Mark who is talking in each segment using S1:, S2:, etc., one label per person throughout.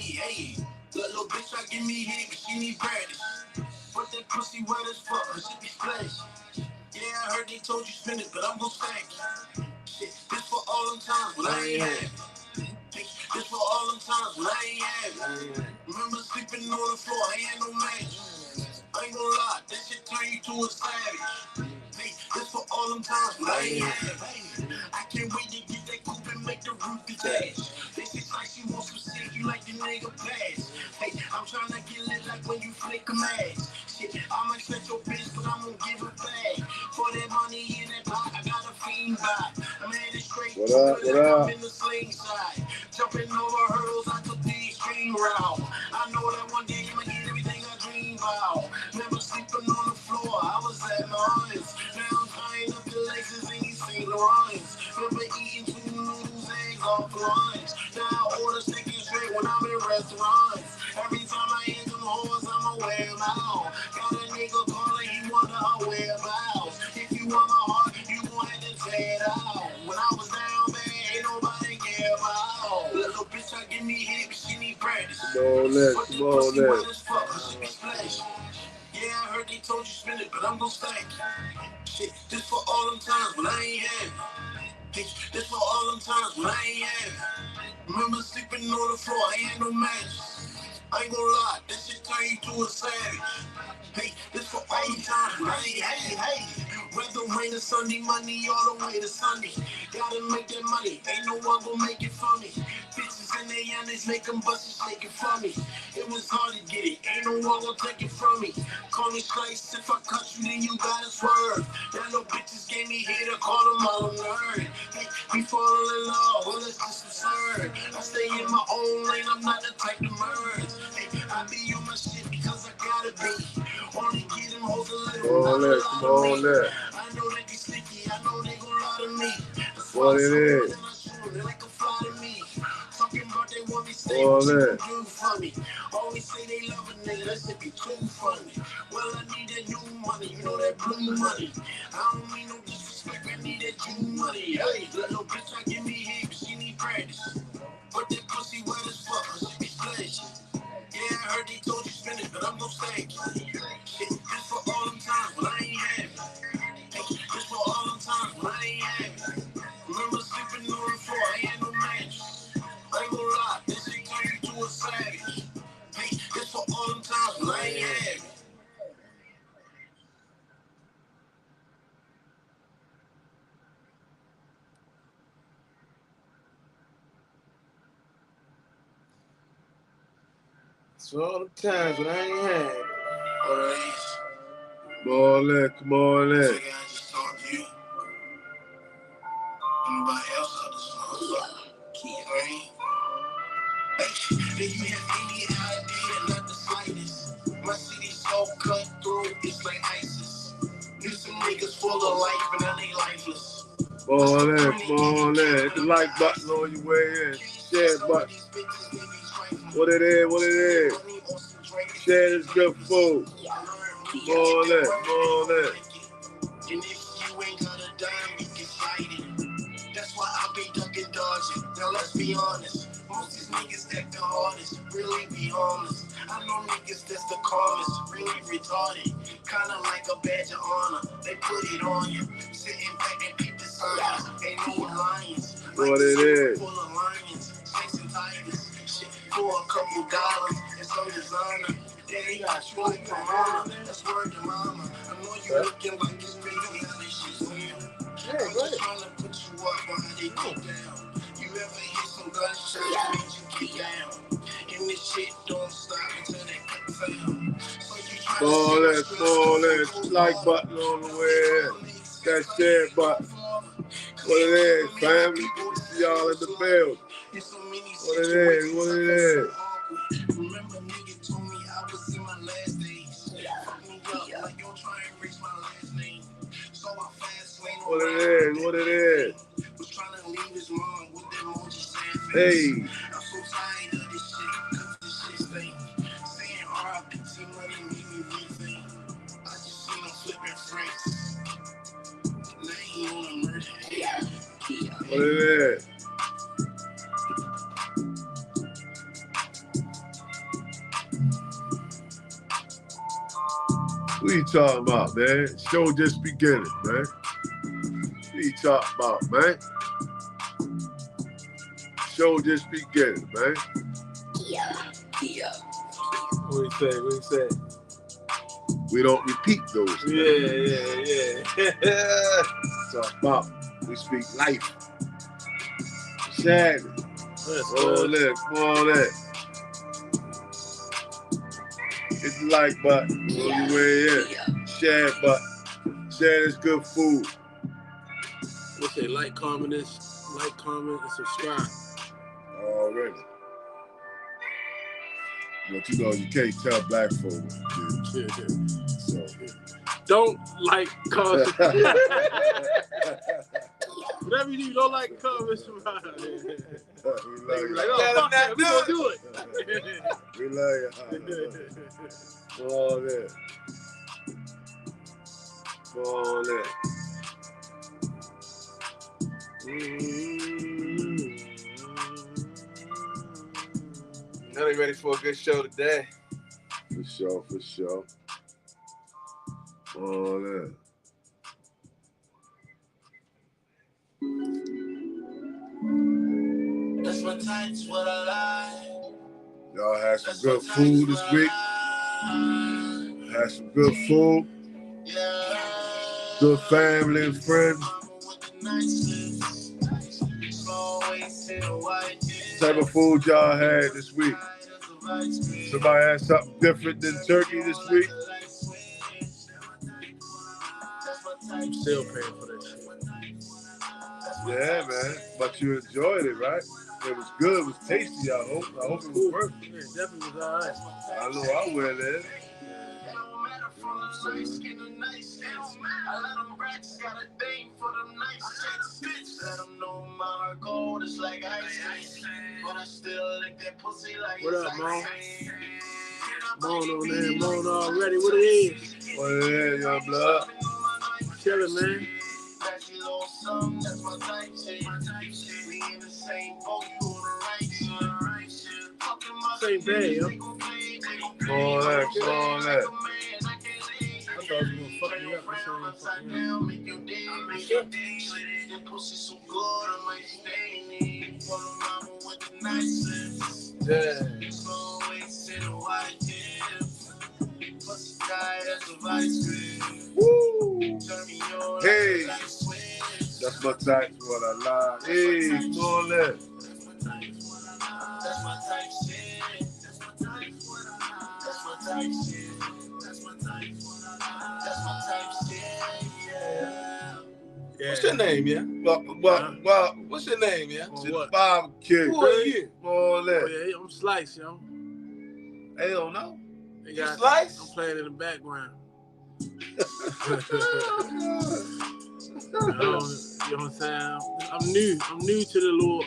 S1: hey. That little bitch try give me head, but she need practice. But that pussy wet as fuck, her shit be splash. Yeah, I heard they told you spin it, but I'm gon' stack it. Shit, this for all them times when I ain't have it. This for all them times when I ain't have it. Remember sleeping on the floor, I ain't had no mattress. I ain't gonna lie, that shit turn you to a savage. Hey, this for all them times when I ain't have it. I can't wait to get that coupe and make the roof detach. This is like she wants some shit, you like the nigga pass. Hey, I'm trying to get lit like when you flick a mask. Shit, I might set your bitch, but I'm gonna give her back. For that money in that pot, I got a fiend vibe. I'm headed straight to it, I'm in the slingshot. Jumping over hurdles, I took the extreme route. I know that one day I'ma get everything I dream about. Never sleeping on the floor, I was at my eyes. Now I'm tying up the laces and you see the lines. Remember eating 2 noodles, eggs off lunch. Now I order steak and straight when I'm in restaurants. Every time I hit them hoes, I'ma wear them out. Got a nigga calling, he wonder her whereabouts. If you want my heart, you gon' have to tear it out. When I was down bad, ain't nobody care about. Little bitch, I give me hit, but she need practice. Yeah, I heard they told you spin it, but I'm gon' stack it. Shit, this for all them times when I ain't have it. This for all them times when I ain't have it. Remember sleeping on the floor, I ain't no mattress. I ain't gonna lie, that shit turn you to a savage. Hey, this for all the time, hey. Whether rain or Sunday, money all the way to Sunday. Gotta make that money, ain't no one gon' make it for me. Bitches and they youngins make them bust and shake it for me. It was hard to get it, ain't no one gon' take it from me. Call me slice, if I cut you, then you gotta swerve. That little bitches gave me hit, I call them all a nerd. Hey, we falling in love, well it's just absurd. I stay in my own lane, I'm not the type to merge. Hey, I be on my shit because I gotta be. Only get them hoes a little, not a lot of me. I know they be sneaky, I know they gon' lie to me. That's why I shoot, they like a fly to me. Talking about they want me stay, what you gon' do for me? Always say they love a nigga, that shit be too funny. Well, I need that new money, you know that blue money. I don't mean no disrespect, I need that new money. Hey, little bitch, I give me hit, but she need practice. But that pussy wet as fuck, her shit be splashing. Yeah, I heard they told you spin it, but I'm gon' stack it. Shit, this for all them times when I ain't have it. Hey, this for all them times when I ain't have it. Remember sleeping on the floor, I ain't no mattress. I ain't gonna lie, this shit turn you to a savage. Hey, this for all them times when I ain't have it.
S2: So all the times when I ain't had it.
S1: Come on in. So I just talk to you. Anybody else out this motherfucker? Keith Rain. Hey, if you have any idea, not the slightest. My city's so cutthroat, it's like ISIS. Knew some niggas full of life, but now they lifeless.
S2: Come on in. Hit the like button on your way in. Share button. What it is. Share this good food. Come on in.
S1: And if you ain't got a dime, you can fight it. That's why I be ducking, dodging. Now let's be honest. Most these niggas act the hardest, really be honest. I know niggas that's the calmest, really retarded. Kinda like a badge of honor, they put it on you. Sitting back and peep the signs, ain't no alliance. Like
S2: what it is.
S1: Full of lions, chasing tigers. Shit for a couple dollars and some designer. They got you like Corona, that's word to mama. I know you looking like it's big, now this shit's real. I'm just trying to put you up while they go down. You ever hear some gunshots, means you get down. And this shit don't stop until they cut found. So you try to
S2: Small in. Like button on the way in. That share button. What it is, family? See y'all in the build. What it is.
S1: Remember, nigga told me I was in my last days. Fuck me up like you're trying to reach my last name. So I fast lane.
S2: What it is.
S1: Was trying to leave his mom with that emoji saying
S2: hey.
S1: I'm so tired of this shit, cause this shit's fake. Saying RIPT money made me rethink. I just seen him flipping franks. Now he on a murder.
S2: What it is. What you talking about, man? Show just beginning, man. What you talking about, man? Show just beginning, man.
S1: Yeah.
S3: What you say? What you say?
S2: We don't repeat those.
S3: Yeah.
S2: Talk about. We speak life. Shad. All that. Hit the like button. On your way in. Share button. Share this good food.
S3: Let's say like, comment, and subscribe.
S2: Already. But you know, you can't tell black folk. So.
S3: Don't like, comment. Whatever you do, don't like, comment, subscribe. We love you. Fuck that, we gonna do it.
S2: We love you. All that.
S3: Now they ready for a good show today.
S2: For sure. All that.
S1: That's my type's what I like.
S2: Y'all had some good food this week. Had some good food. Good family and friends. What type of food y'all had this week? Somebody had something different than turkey this week?
S3: I'm still paying for that shit.
S2: Yeah, man. But you enjoyed it, right? It was good. It was tasty, I hope. I hope it was worth it.
S3: Yeah, it definitely was all right.
S2: I know I will, then.
S3: What up, Mo? Moan on there, Moan already. What it is?
S2: What it is, young blood?
S3: Chillin', man. Same day, yo.
S2: All that.
S3: I thought you were gonna fuck me up.
S2: Woo! Hey! That's my type, what I like. Hey, all that.
S1: That's my type shit.
S3: Yeah. What's your name, yeah?
S2: Well,
S3: what's your name, yeah?
S2: To the barbecue.
S3: Who are you?
S2: All that.
S3: Oh, yeah, I'm Slice, yo.
S2: They don't know.
S3: You
S1: Slice?
S3: I'm playing in the background. You know what I'm saying? I'm new to the little,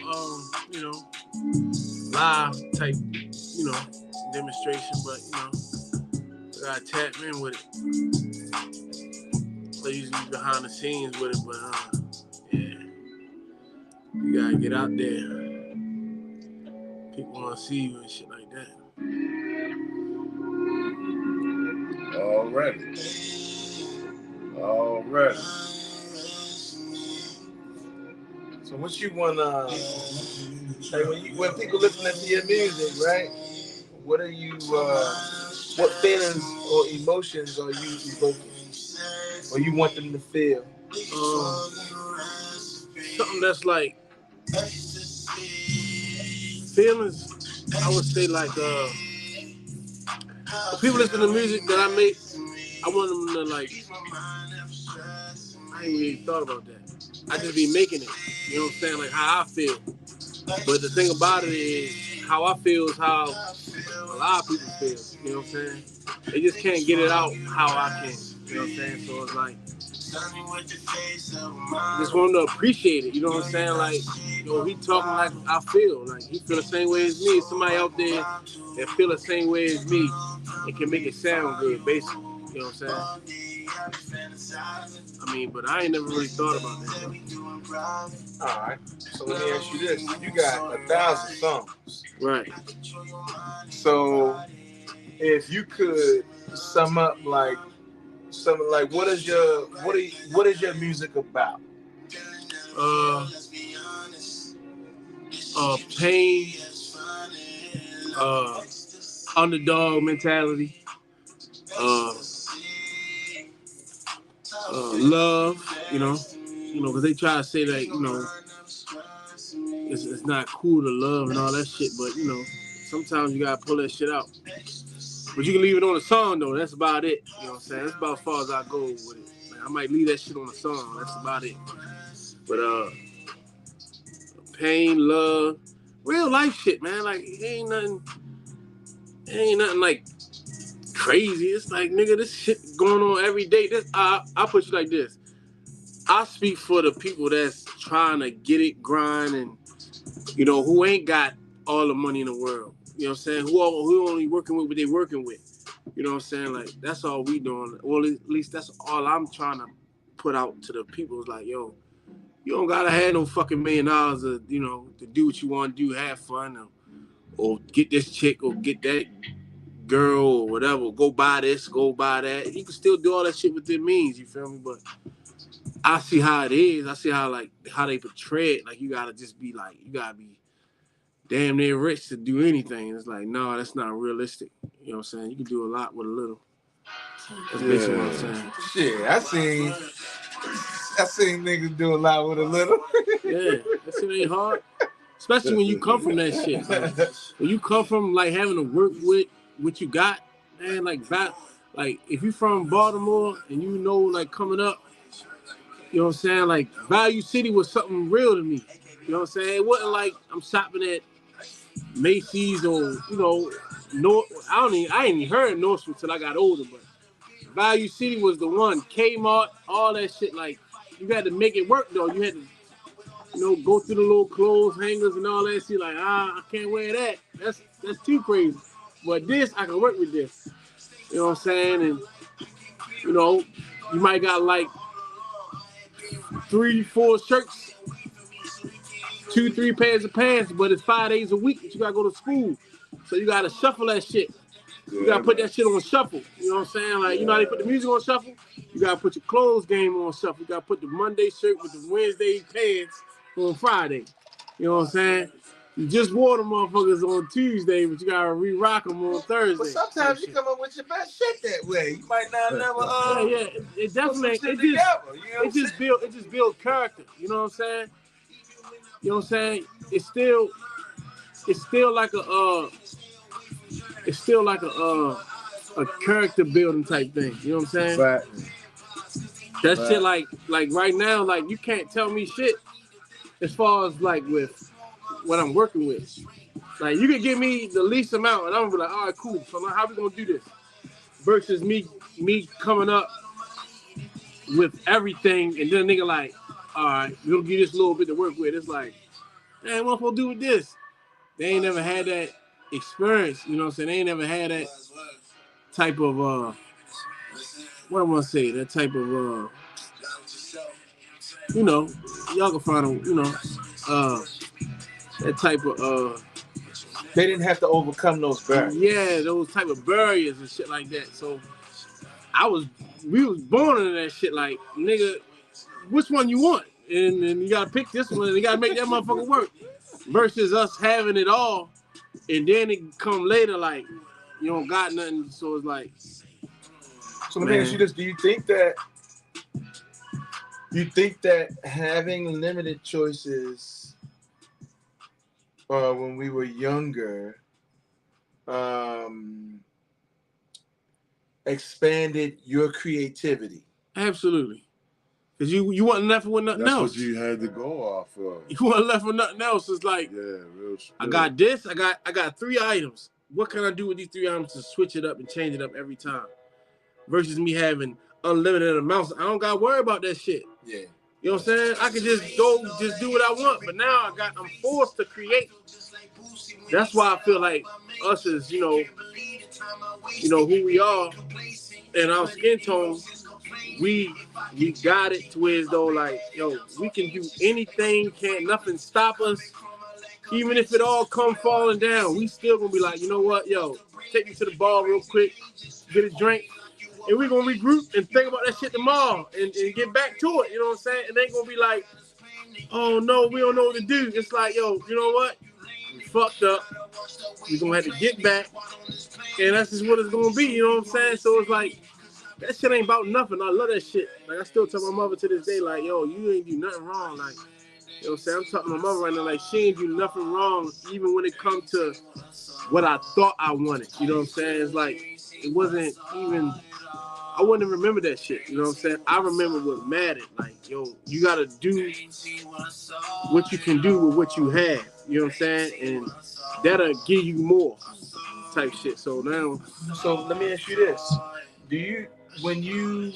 S3: live type, demonstration, but, I gotta tap in with it. I usually be behind the scenes with it, but, you gotta get out there. People wanna see you and shit like that.
S2: Already.
S3: So what you wanna, when people listening to your music, right? What are you, what feelings or emotions are you evoking? Or you want them to feel? Something that's like, feelings, I would say like, when people listen to music that I make, I want them to like, I ain't really thought about that. I just be making it, you know what I'm saying, like how I feel. But the thing about it is, how I feel is how a lot of people feel, you know what I'm saying? They just can't get it out how I can, you know what I'm saying? So it's like, I just want them to appreciate it, you know what I'm saying? Like, he talking like I feel, like he feel the same way as me. Somebody out there that feel the same way as me and can make it sound good, basically, you know what I'm saying? I mean, but I ain't never really thought about that.
S1: All right. So let me ask you this: you got 1,000 songs,
S3: Right?
S1: So if you could sum up like something like what is your music about?
S3: Pain, underdog mentality, love, because they try to say that, it's not cool to love and all that shit, but, sometimes you gotta pull that shit out. But you can leave it on a song, though. That's about it. You know what I'm saying? That's about as far as I go with it. Like, I might leave that shit on a song. That's about it. But, pain, love, real life shit, man. Like, it ain't nothing like crazy. It's like, nigga, this shit going on every day. I'll put you like this. I speak for the people that's trying to get it, grind, and, who ain't got all the money in the world. You know what I'm saying? Who only working with what they working with. You know what I'm saying? Like, that's all we doing. Well, at least that's all I'm trying to put out to the people. It's like, yo, you don't gotta have no fucking $1 million to do what you want to do, have fun, or get this chick, or get that girl, or whatever. Go buy this, go buy that. You can still do all that shit within means, you feel me? But I see how it is. I see how they portray it. Like, you gotta just be like, you gotta be damn near rich to do anything. It's like, no, that's not realistic. You know what I'm saying? You can do a lot with a little. That's basically what I'm saying.
S1: Shit, I seen niggas do a lot with a little.
S3: Yeah, that shit ain't hard. Especially when you come from that shit. Like, when you come from like having to work with what you got, man, like if you from Baltimore and like coming up, you know what I'm saying? Like, Value City was something real to me. You know what I'm saying? It wasn't like I'm shopping at Macy's or, I ain't even heard of Nordstrom until I got older, but Value City was the one. Kmart, all that shit. Like, you had to make it work, though. You had to, go through the little clothes hangers and all that shit. Like, I can't wear that. That's too crazy. But this, I can work with this. You know what I'm saying? And, you might got like 3-4 shirts, 2-3 pairs of pants, but it's 5 days a week that you gotta go to school. So you gotta shuffle that shit. You gotta put that shit on shuffle. You know what I'm saying? Like, you know how they put the music on shuffle? You gotta put your clothes game on shuffle. You gotta put the Monday shirt with the Wednesday pants on Friday. You know what I'm saying? You just wore the motherfuckers on Tuesday, but you gotta re-rock them on Thursday.
S1: But sometimes you come up with your best shit that way. You might not never.
S3: It definitely. It just builds character. You know what I'm saying? You know what I'm saying? It's still like a character building type thing. You know what I'm saying?
S2: Right.
S3: That shit, like right now, like, you can't tell me shit as far as like with what I'm working with. Like, you can give me the least amount and I'm gonna be like, all right, cool. So now how we gonna do this? Versus me coming up with everything and then a nigga like, all right, we're gonna give you this little bit to work with. It's like, man, what am I supposed to do with this? They ain't never had that experience, you know what I'm saying? They ain't never had that type of what am I say? That type of y'all can find them, that type of
S1: they didn't have to overcome those barriers.
S3: Yeah, those type of barriers and shit like that. So we was born into that shit. Like, nigga, which one you want? And you gotta pick this one and you gotta make that motherfucker work. Versus us having it all and then it come later like you don't got nothing. So it's like,
S1: so let me ask you this: do you think that having limited choices when we were younger expanded your creativity?
S3: Absolutely. Because you wasn't left with nothing else.
S2: That's what you had to go off of.
S3: You wasn't left with nothing else. It's like,
S2: real
S3: I got this, I got 3 items. What can I do with these 3 items to switch it up and change it up every time? Versus me having unlimited amounts. I don't got to worry about that shit.
S1: Yeah.
S3: You know what I'm saying? I can just do what I want. But now I'm forced to create. That's why I feel like us as, who we are and our skin tone, we got it to where as though like, yo, we can do anything, can't nothing stop us. Even if it all come falling down, we still gonna be like, you know what, yo, take me to the bar real quick, get a drink, and we're gonna regroup and think about that shit tomorrow and get back to it. You know what I'm saying? And they ain't gonna be like, oh no, we don't know what to do. It's like, yo, you know what? We fucked up. We're gonna have to get back, and that's just what it's gonna be. You know what I'm saying? So it's like that shit ain't about nothing. I love that shit. Like I still tell my mother to this day, like, yo, you ain't do nothing wrong. Like, you know what I'm saying? I'm talking to my mother right now, like she ain't do nothing wrong, even when it comes to what I thought I wanted. You know what I'm saying? It's like it wasn't even. I wouldn't remember that shit. You know what I'm saying? I remember what mattered. Like, yo, you gotta do what you can do with what you have. You know what I'm saying? And that'll give you more type shit. So now,
S1: so let me ask you this: do you, when you,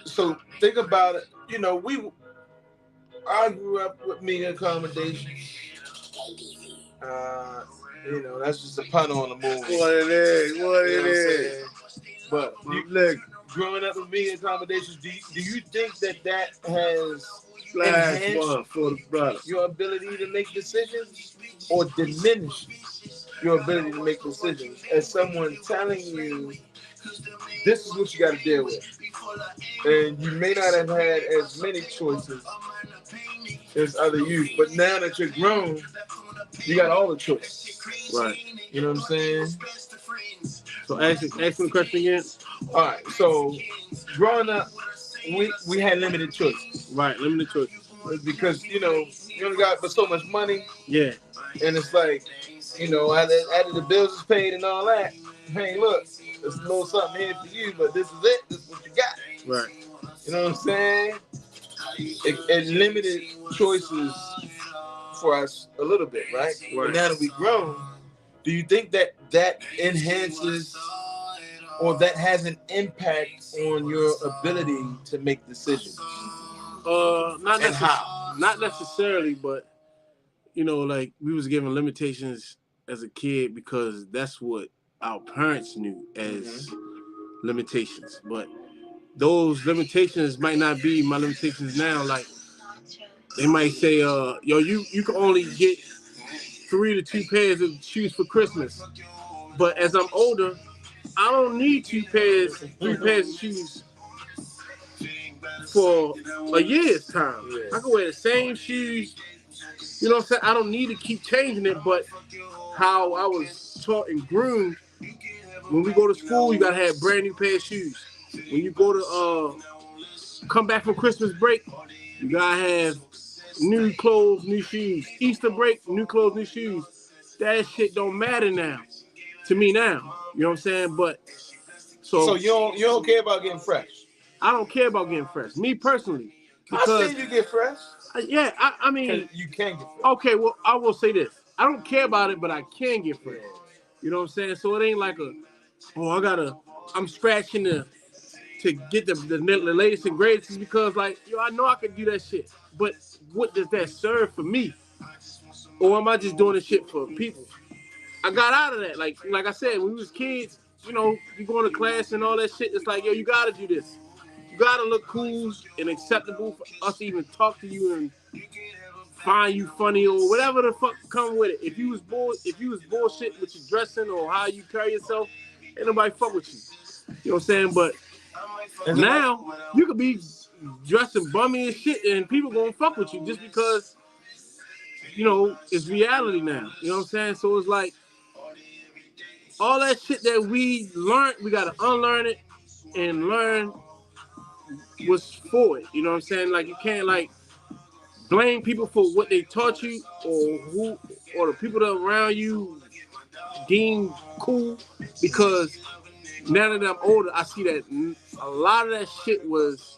S1: so think about it? You know, I grew up with media accommodations. You know, that's just a pun on the movie.
S2: What it is.
S1: But
S2: Look,
S1: growing up with media accommodations, do you think that has
S2: flash
S1: enhanced
S2: one for the brother.
S1: your ability to make decisions or diminished your ability to make decisions as someone telling you this is what you got to deal with? And you may not have had as many choices as other youth, but now that you're grown, you got all the choices.
S3: right.
S1: You know what I'm saying?
S3: So ask me the question again.
S1: All right. So growing up, we had limited choices.
S3: Right, limited choices.
S1: Because, you know, you only got but so much money.
S3: Yeah.
S1: And it's like, you know, after the bills is paid and all that, hey, look, there's a little something here for you, but this is it. This is what you got.
S3: Right.
S1: You know what I'm saying? It limited choices for us a little bit, right? But now that we've grown, do you think that enhances or that has an impact on your ability to make decisions?
S3: Not necessarily, but you know, like we was given limitations as a kid because that's what our parents knew as limitations. But those limitations might not be my limitations now. Like they might say, yo, you can only get 3 to 2 pairs of shoes for Christmas. But as I'm older, I don't need 3 pairs of shoes for a year's time. Yeah. I can wear the same shoes. You know what I'm saying? I don't need to keep changing it, but how I was taught and groomed, when we go to school, you gotta have a brand new pair of shoes. When you go to come back from Christmas break, you gotta have new clothes, new shoes. Easter break, new clothes, new shoes. That shit don't matter now. To me now. You know what I'm saying? But so
S1: you don't care about getting fresh?
S3: I don't care about getting fresh. Me personally.
S1: Because I say you get fresh.
S3: Yeah, I mean
S1: you can get fresh.
S3: Okay, well I will say this. I don't care about it, but I can get fresh. You know what I'm saying? So it ain't like I'm scratching to get the latest and greatest, is because like, yo, I know I can do that shit. But what does that serve for me? Or am I just doing this shit for people? I got out of that. Like I said, when we was kids, you know, you going to class and all that shit, it's like, yo, you gotta do this. You gotta look cool and acceptable for us to even talk to you and find you funny or whatever the fuck come with it. If you was bullshit with your dressing or how you carry yourself, ain't nobody fuck with you. You know what I'm saying? But now you could be dressing bummy and shit and people gonna fuck with you just because, you know, it's reality now. You know what I'm saying? So it's like all that shit that we learned, we gotta unlearn it and learn what's for it. You know what I'm saying? Like you can't like blame people for what they taught you or the people that around you deem cool, because now that I'm older, I see that a lot of that shit was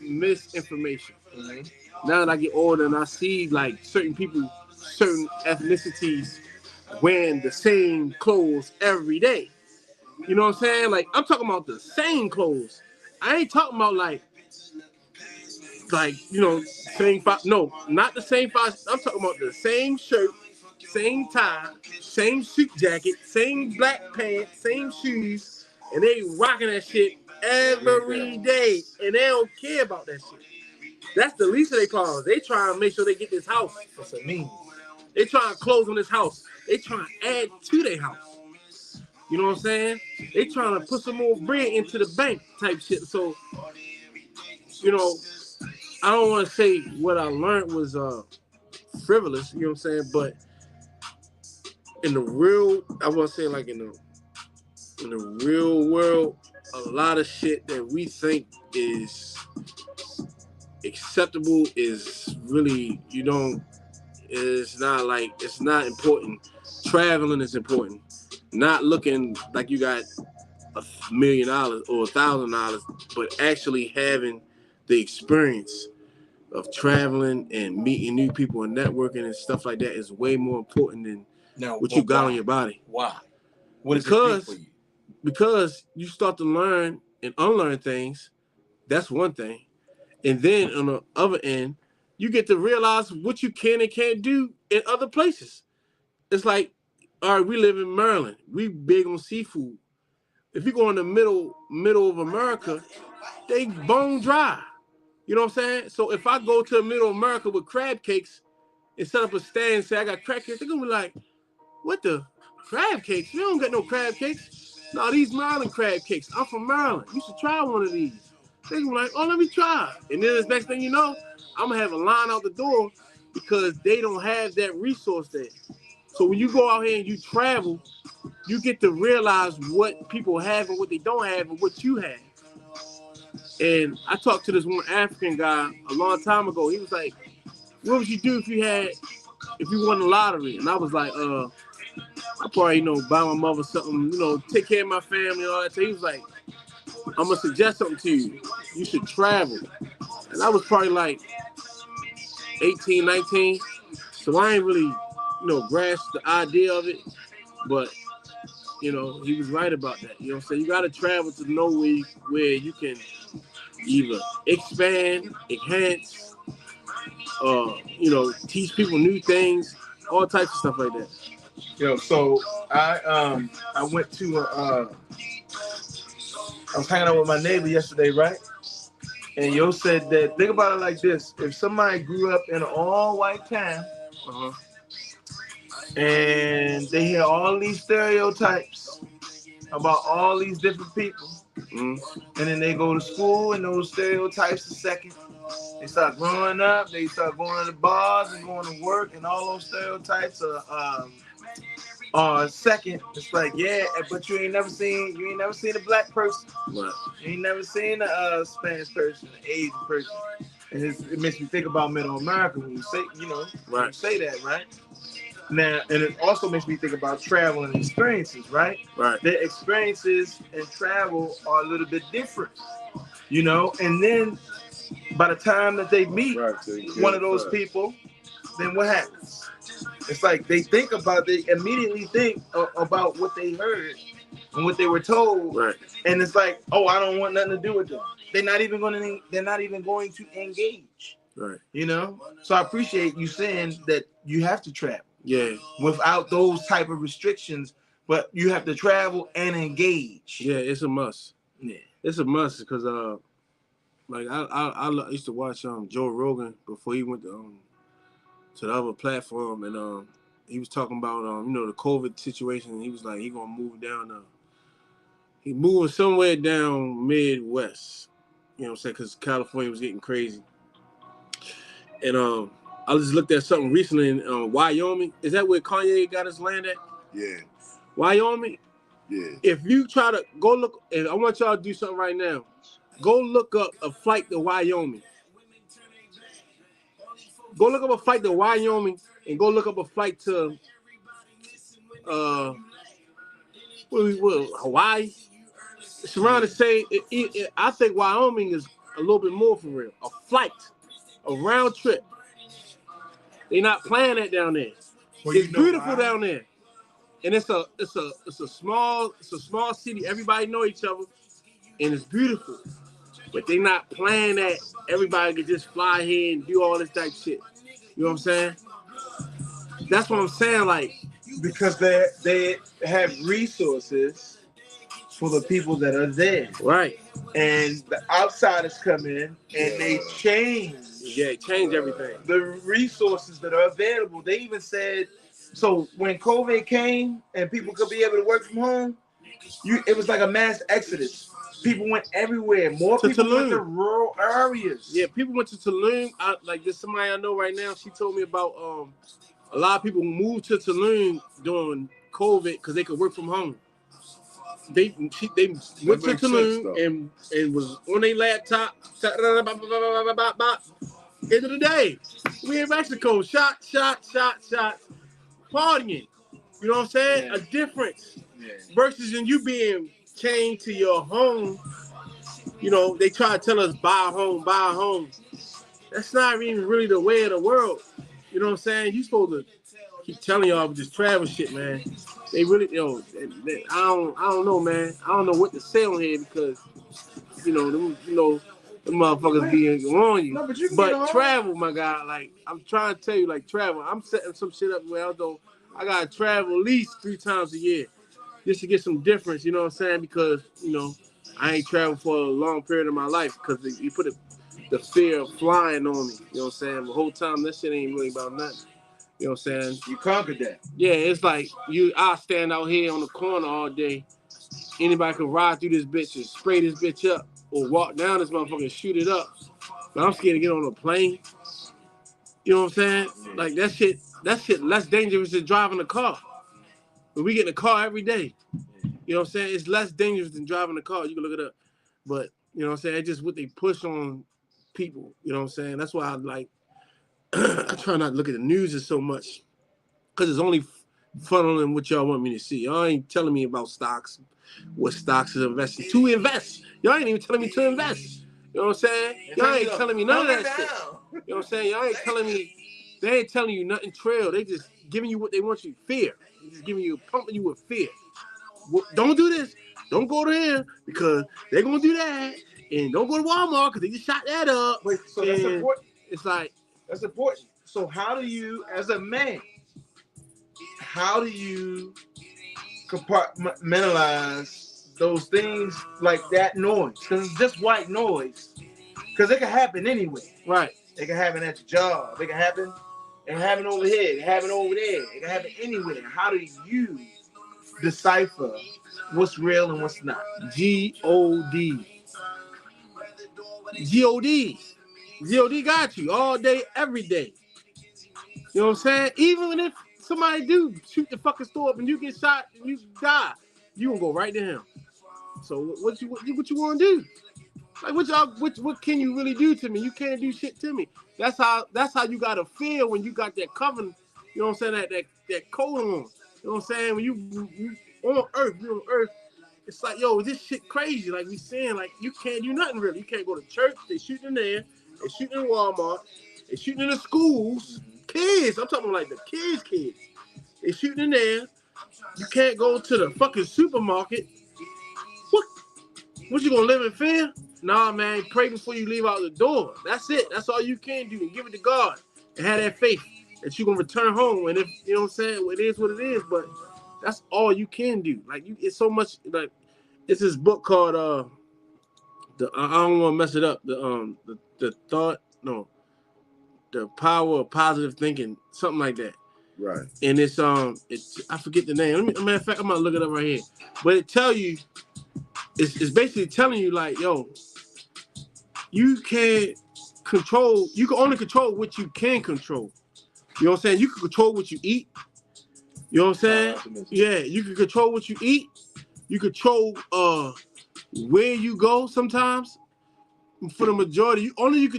S3: misinformation. Mm-hmm. Now that I get older and I see like certain people, certain ethnicities wearing the same clothes every day. You know what I'm saying? Like I'm talking about the same clothes. I ain't talking about like you know, same five. No, not the same five. I'm talking about the same shirt, same tie, same suit jacket, same black pants, same shoes, and they rocking that shit every day, and they don't care about that shit. That's the least of their clothes. They try to make sure they get this house. That's what I mean. They try to close on this house. They try to add to their house. You know what I'm saying? They trying to put some more bread into the bank type shit. So, you know, I don't want to say what I learned was frivolous, you know what I'm saying? But in the real, I want to say like in the real world, a lot of shit that we think is acceptable is really, it's not important. Traveling is important. Not looking like you got $1 million or $1,000, but actually having the experience of traveling and meeting new people and networking and stuff like that is way more important than what you got on your body.
S1: Why? What does it do for you?
S3: Because you start to learn and unlearn things. That's one thing. And then on the other end, you get to realize what you can and can't do in other places. It's like, all right, we live in Maryland. We big on seafood. If you go in the middle of America, they bone dry. You know what I'm saying? So if I go to the middle of America with crab cakes and set up a stand and say I got crab cakes, they're gonna be like, what the crab cakes? You don't get no crab cakes. No, these Maryland crab cakes. I'm from Maryland. You should try one of these. They're gonna be like, oh, let me try. And then the next thing you know, I'm gonna have a line out the door because they don't have that resource there. So when you go out here and you travel, you get to realize what people have and what they don't have and what you have. And I talked to this one African guy a long time ago. He was like, what would you do if you won the lottery? And I was like, I probably, buy my mother something, take care of my family and all that. So he was like, I'm going to suggest something to you. You should travel. And I was probably like 18, 19. So I ain't really, grasp the idea of it. But, he was right about that. You know what I'm saying? You got to travel to know where you can either expand, enhance, teach people new things, all types of stuff like that.
S2: So I went to I was hanging out with my neighbor yesterday, right? And yo said that, think about it like this: if somebody grew up in an all-white town, and they hear all these stereotypes about all these different people, and then they go to school and those stereotypes are second. They start growing up, they start going to the bars and going to work, and all those stereotypes are second. It's like, yeah, but you ain't never seen a black person.
S3: Right.
S2: You ain't never seen a Spanish person, an Asian person. And it makes me think about Middle America when you say, when you say that, right? Now, and it also makes me think about travel and experiences, right?
S3: Right.
S2: The experiences and travel are a little bit different, and then by the time that they meet one of those people, then what happens? It's like they immediately think about what they heard and what they were told,
S3: right?
S2: And it's like, oh, I don't want nothing to do with them. They're not even going to engage,
S3: right?
S2: So I appreciate you saying that you have to travel, without those type of restrictions, but you have to travel and engage.
S3: Yeah, it's a must.
S2: Yeah,
S3: it's a must because like I used to watch Joe Rogan before he went to the other platform, and he was talking about the COVID situation, and he was like he gonna move down he moving somewhere down Midwest, you know what I'm saying, because California was getting crazy. And I just looked at something recently in Wyoming. Is that where Kanye got his land at?
S2: Yeah.
S3: Wyoming?
S2: Yeah.
S3: If you try to go look, and I want y'all to do something right now, go look up a flight to Wyoming. Go look up a flight to Wyoming and go look up a flight to Hawaii. It's around the same. I think Wyoming is a little bit more for real. A flight, a round trip. They're not playing that down there. Well, it's beautiful down there, and it's a small city. Everybody know each other, and it's beautiful. But they not playing that everybody can just fly here and do all this type shit. You know what I'm saying? That's what I'm saying. Like,
S2: because they have resources for the people that are there,
S3: right?
S2: And the outsiders come in and they change.
S3: Yeah, change everything.
S2: The resources that are available. They even said, so when COVID came and people could be able to work from home,
S1: it was like a mass exodus. People went everywhere. More people went to rural areas.
S3: Yeah, people went to Tulum. Like there's somebody I know right now. She told me about a lot of people moved to Tulum during COVID because they could work from home. They went to Tulum and was on their laptop. End of the day, we in Mexico, shots, partying. You know what I'm saying? Yeah. A difference versus in you being chained to your home. You know, they try to tell us buy a home. That's not even really the way of the world. You know what I'm saying? You supposed to keep telling y'all this travel shit, man. They really, I don't know, man. I don't know what to say on here because, them motherfuckers be on you. No, but travel, my guy, like I'm trying to tell you, like travel. I'm setting some shit up where I gotta travel at least 3 times a year just to get some difference. You know what I'm saying? Because I ain't traveled for a long period of my life because you put the fear of flying on me. You know what I'm saying? The whole time that shit ain't really about nothing. You know what I'm saying?
S1: You conquered that.
S3: Yeah, it's like I stand out here on the corner all day. Anybody can ride through this bitch and spray this bitch up or walk down this motherfucker and shoot it up. But I'm scared to get on a plane. You know what I'm saying? Yeah. Like that shit less dangerous than driving a car. But we get in a car every day. You know what I'm saying? It's less dangerous than driving a car. You can look it up. But, you know what I'm saying? It's just what they push on people. You know what I'm saying? That's why I try not to look at the news so much. Because it's only funneling what y'all want me to see. Y'all ain't telling me about stocks, what stocks is investing. To invest. Y'all ain't even telling me to invest. You know what I'm saying? Y'all ain't telling me none of that shit. You know what I'm saying? Y'all ain't telling me, they ain't telling you nothing trail. They just giving you what they want you to fear. They just pumping you with fear. Don't do this. Don't go there because they're going to do that. And don't go to Walmart because they just shot that up.
S1: Wait, so that's important.
S3: It's like.
S1: That's important. So how do you, as a man, compartmentalize those things like that noise? Because it's just white noise. Because it can happen anywhere.
S3: Right.
S1: It can happen at your job. It can happen over here. It can happen over there. It can happen anywhere. How do you decipher what's real and what's not?
S3: G-O-D. G-O-D. G-O-D got you all day, every day. You know what I'm saying? Even if somebody do shoot the fucking store up and you get shot and you die, you gonna go right to him. So what you want to do? Like what can you really do to me? You can't do shit to me. That's how you gotta feel when you got that covering. You know what I'm saying? That coat on. You know what I'm saying? When you on Earth, it's like, yo, this shit crazy. Like we saying, like you can't do nothing really. You can't go to church. They shooting in there. They shooting in Walmart. They shooting in the schools. Kids. I'm talking like the kids. They shooting in there. You can't go to the fucking supermarket. What you gonna live in fear? Nah, man. Pray before you leave out the door. That's it. That's all you can do. And give it to God and have that faith that you're gonna return home. And if you know what I'm saying, it is what it is. But that's all you can do. Like it's so much. Like it's this book called I don't want to mess it up. The power of positive thinking, something like that.
S2: Right.
S3: And it's I forget the name. Matter of fact, I'm gonna look it up right here. But it tell you, it's basically telling you like, yo, you can't control. You can only control what you can control. You know what I'm saying? You can control what you eat. You know what I'm saying? Yeah, you can control what you eat. You control where you go sometimes. For the majority, only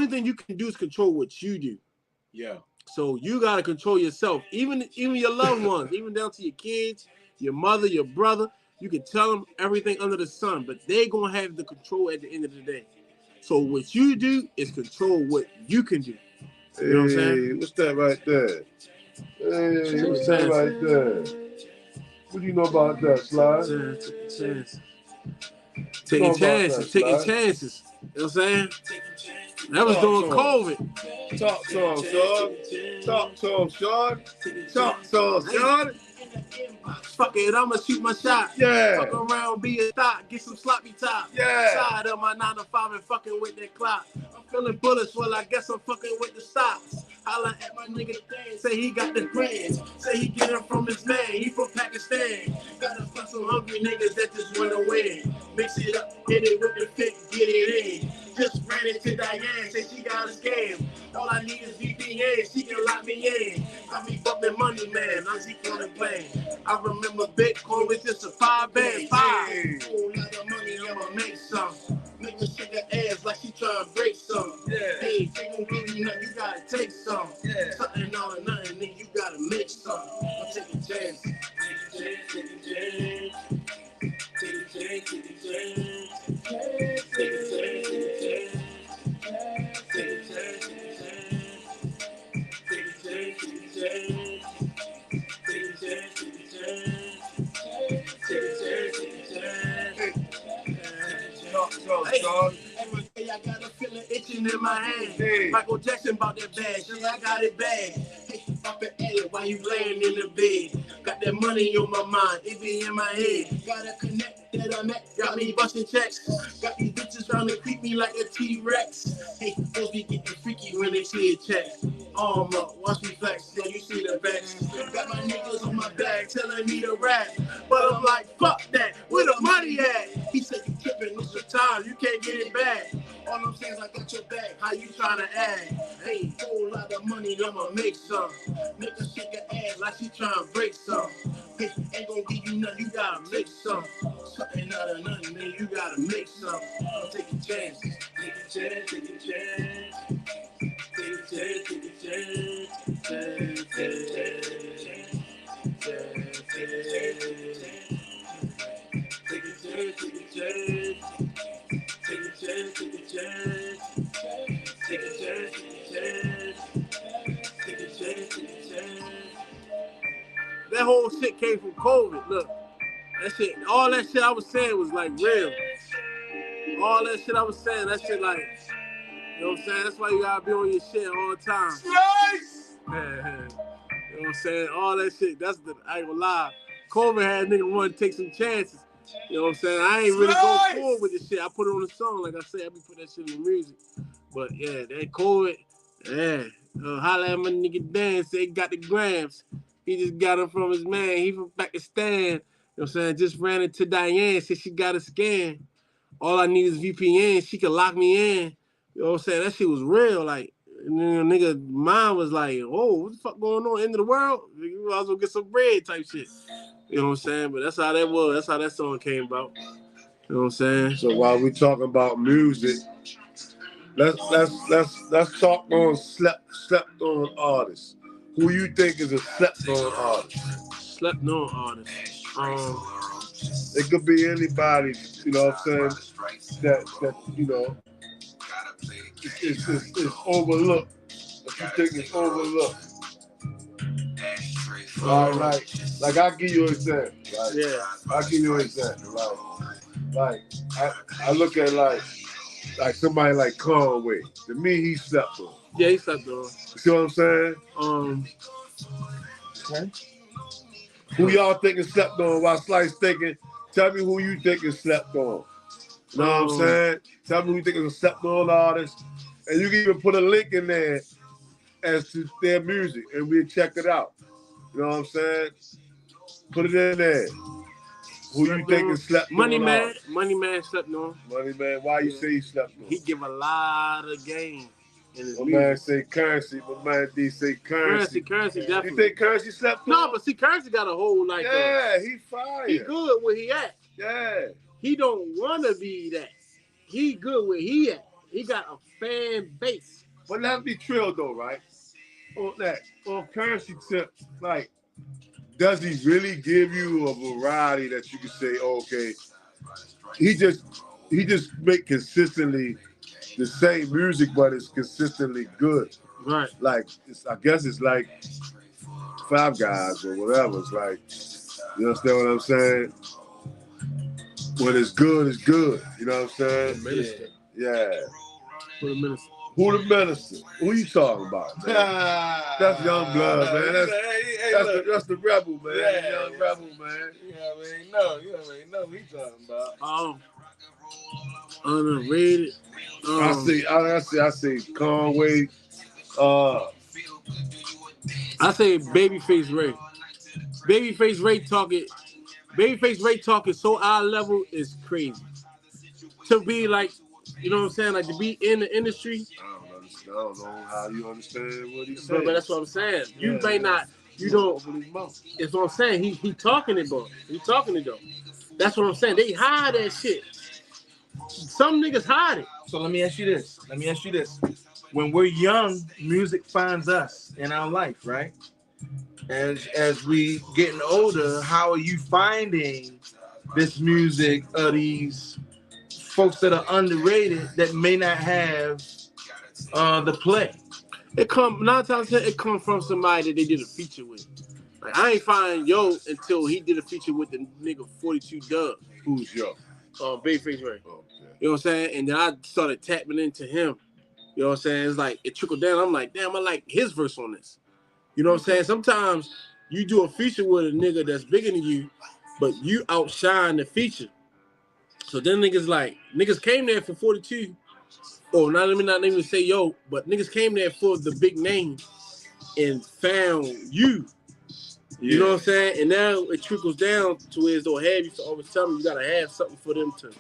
S3: thing you can do is control what you do.
S2: Yeah.
S3: So you gotta control yourself, even your loved ones, even down to your kids, your mother, your brother. You can tell them everything under the sun, but they gonna have the control at the end of the day. So what you do is control what you can do. You know what I'm saying?
S2: What's that right there? Hey, what's that right there? What do you know about that, Sly?
S3: Taking chances. You know what I'm saying? That was during COVID.
S2: Talk to him, son. Talk to him, Sean.
S3: Fuck it, I'ma shoot my shot.
S2: Yeah.
S3: Fuck around, be a thought, get some sloppy top.
S2: Yeah.
S3: Side of my 9 to 5 and fucking with that clock. I'm feeling bullets, well, I guess I'm fucking with the stocks. Holla at my nigga thing, say he got the grand. Say he get it from his man, he from Pakistan. Gotta fuck some hungry niggas that just wanna win. Mix it up, hit it with the fit, get it in. Just ran into Diane, say she got a scam. All I need is VPN, she can lock me in. I be bumping money, man, I'm on the plane. I remember Bitcoin was just a 5 band, 5. Whole lot of money, I'ma make some. Make her shake her ass like she tryna break some.
S2: Yeah.
S3: Hey, they gon' give you nothing, you gotta take some.
S2: Yeah.
S3: Something all or nothing, then you gotta make some. I'm taking chances. Take a chance. Take a chance. Take a chance. Take a chance. Take a chance. Take a chance. Take a chance. Take a chance. I got a feeling itching in my hand. Hey. Michael Jackson bought that bag, so I got it bad. Hey, up at Ellie while you laying in the bed. Got that money on my mind, it be in my head. Got a connect that I met, got me busting checks. Got these bitches round to creep me like a T-Rex. Hey, those be getting freaky when they see a check. Arm up, watch me flex, yeah, you see the backs. Got my niggas on my back telling me to rap. But I'm like, fuck that, where the money at? He said you tripping, it's your time, you can't get it back. All I'm saying is I got your back, how you trying to act? Hey, whole lot of money, I'ma make some. Make her shake her ass like she trying to break some. Hey, ain't gon' give you nothing, you gotta make some. Something out of nothing, man, you gotta make some. I'm taking chances. Take a chance, take a chance. Take a chance, take a chance. Take a chance, take a chance. Take a chance, take a chance. Take a chance, take a chance. Take a chance, take a chance. Take a chance, take a chance. That whole shit came from COVID. Look, that shit, all that shit I was saying was like real. All that shit I was saying, that shit like, you know what I'm saying? That's why you gotta be on your shit all the time.
S2: Nice.
S3: You know what I'm saying? All that shit, that's the, I ain't gonna lie. COVID had nigga want to take some chances. You know what I'm saying? I ain't really go forward with this shit. I put it on the song, like I said, I be putting that shit in the music. But yeah, that COVID, yeah. Holla at my nigga Dan, say he got the grams. He just got him from his man. He from Pakistan. You know what I'm saying? Just ran into Diane, said she got a scan. All I need is VPN. She can lock me in. You know what I'm saying? That shit was real. Like, and then the nigga mind was like, oh, what the fuck going on? End of the world? You might as well get some bread type shit. You know what I'm saying? But that's how that was. That's how that song came about. You know what I'm saying?
S2: So while we talking about music, let's talk on slept on artists. Who you think is a slept on artist?
S3: Slept on artist.
S2: It could be anybody, you know what I'm saying, that you know, it's overlooked. If you think it's overlooked. Like I'll give you an example. Right?
S3: Yeah.
S2: I'll give you an example. Like I look at like somebody like Conway. To me, he slept on.
S3: Yeah, he slept on.
S2: You see what I'm saying?
S3: Okay.
S2: Who y'all think is slept on? While Slice thinking, tell me who you think is slept on. You know what I'm saying? Tell me who you think is a slept on artist. And you can even put a link in there as to their music and we'll check it out. You know what I'm saying? Put it in there. Who you think is slept
S3: Money
S2: on?
S3: Man. Money Man slept on.
S2: Money Man. Why you say he slept on?
S3: He give a lot of game in his music.
S2: My man say Currency. My man D say Currency.
S3: Currency definitely.
S2: You think Currency slept on?
S3: No, but see, Currency got a whole like.
S2: Yeah, he fire.
S3: He good where he at.
S2: Yeah.
S3: He don't want to be that. He good where he at. He got a fan base.
S2: But let's be trill though, right? On Currency tip, like, does he really give you a variety that you can say, oh, okay, he just make consistently the same music, but it's consistently good.
S3: Right.
S2: Like, I guess it's like Five Guys or whatever. It's like, you understand what I'm saying? When it's good, it's good. You know what I'm saying?
S3: Minister.
S2: Yeah.
S3: Who the Minister?
S2: Who the Minister? Who you talking about, man? That's Young Blood, man. That's the rebel, man.
S4: Yeah,
S2: Young rebel, man.
S4: You already know. You already know what he's talking about.
S3: Underrated.
S2: I see Conway.
S3: I say Babyface Ray. Babyface Ray talking so eye level is crazy. To be like, you know what I'm saying? Like to be in the industry.
S2: I don't know how you understand what he's saying.
S3: But that's what I'm saying. You may not. You don't. That's what I'm saying. He talking it, bro. He talking it though. That's what I'm saying. They hide that shit. Some niggas hide it.
S4: So let me ask you this. When we're young, music finds us in our life, right? As we getting older, how are you finding this music of these folks that are underrated that may not have the play?
S3: It come 9 times 10. It come from somebody that they did a feature with. Like I ain't find Yo until he did a feature with the nigga 42 Dub.
S2: Who's Yo?
S3: Babyface Ray.
S2: Oh, yeah.
S3: You know what I'm saying? And then I started tapping into him. You know what I'm saying? It's like it trickled down. I'm like, damn, I like his verse on this. You know what I'm saying? Sometimes you do a feature with a nigga that's bigger than you, but you outshine the feature. So then niggas came there for 42. Or not even say Yo, but niggas came there for the big name and found you. Yeah. You know what I'm saying? And now it trickles down to where it's have you to always tell me you gotta have something for them to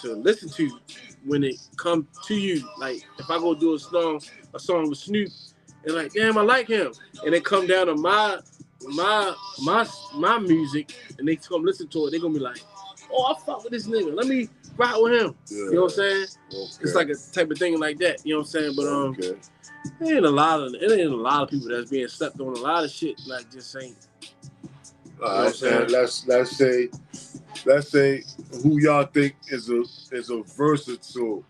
S3: listen to when it come to you. Like if I go do a song with Snoop, and like, damn, I like him, and they come down to my music, and they come listen to it, they gonna be like, oh, I fuck with this nigga. Let me rock with him. Yeah. You know what I'm saying? Okay. It's like a type of thing like that. You know what I'm saying? But it ain't a lot of people that's being slept on. A lot of shit like just ain't.
S2: All right, let's say who y'all think is a versatile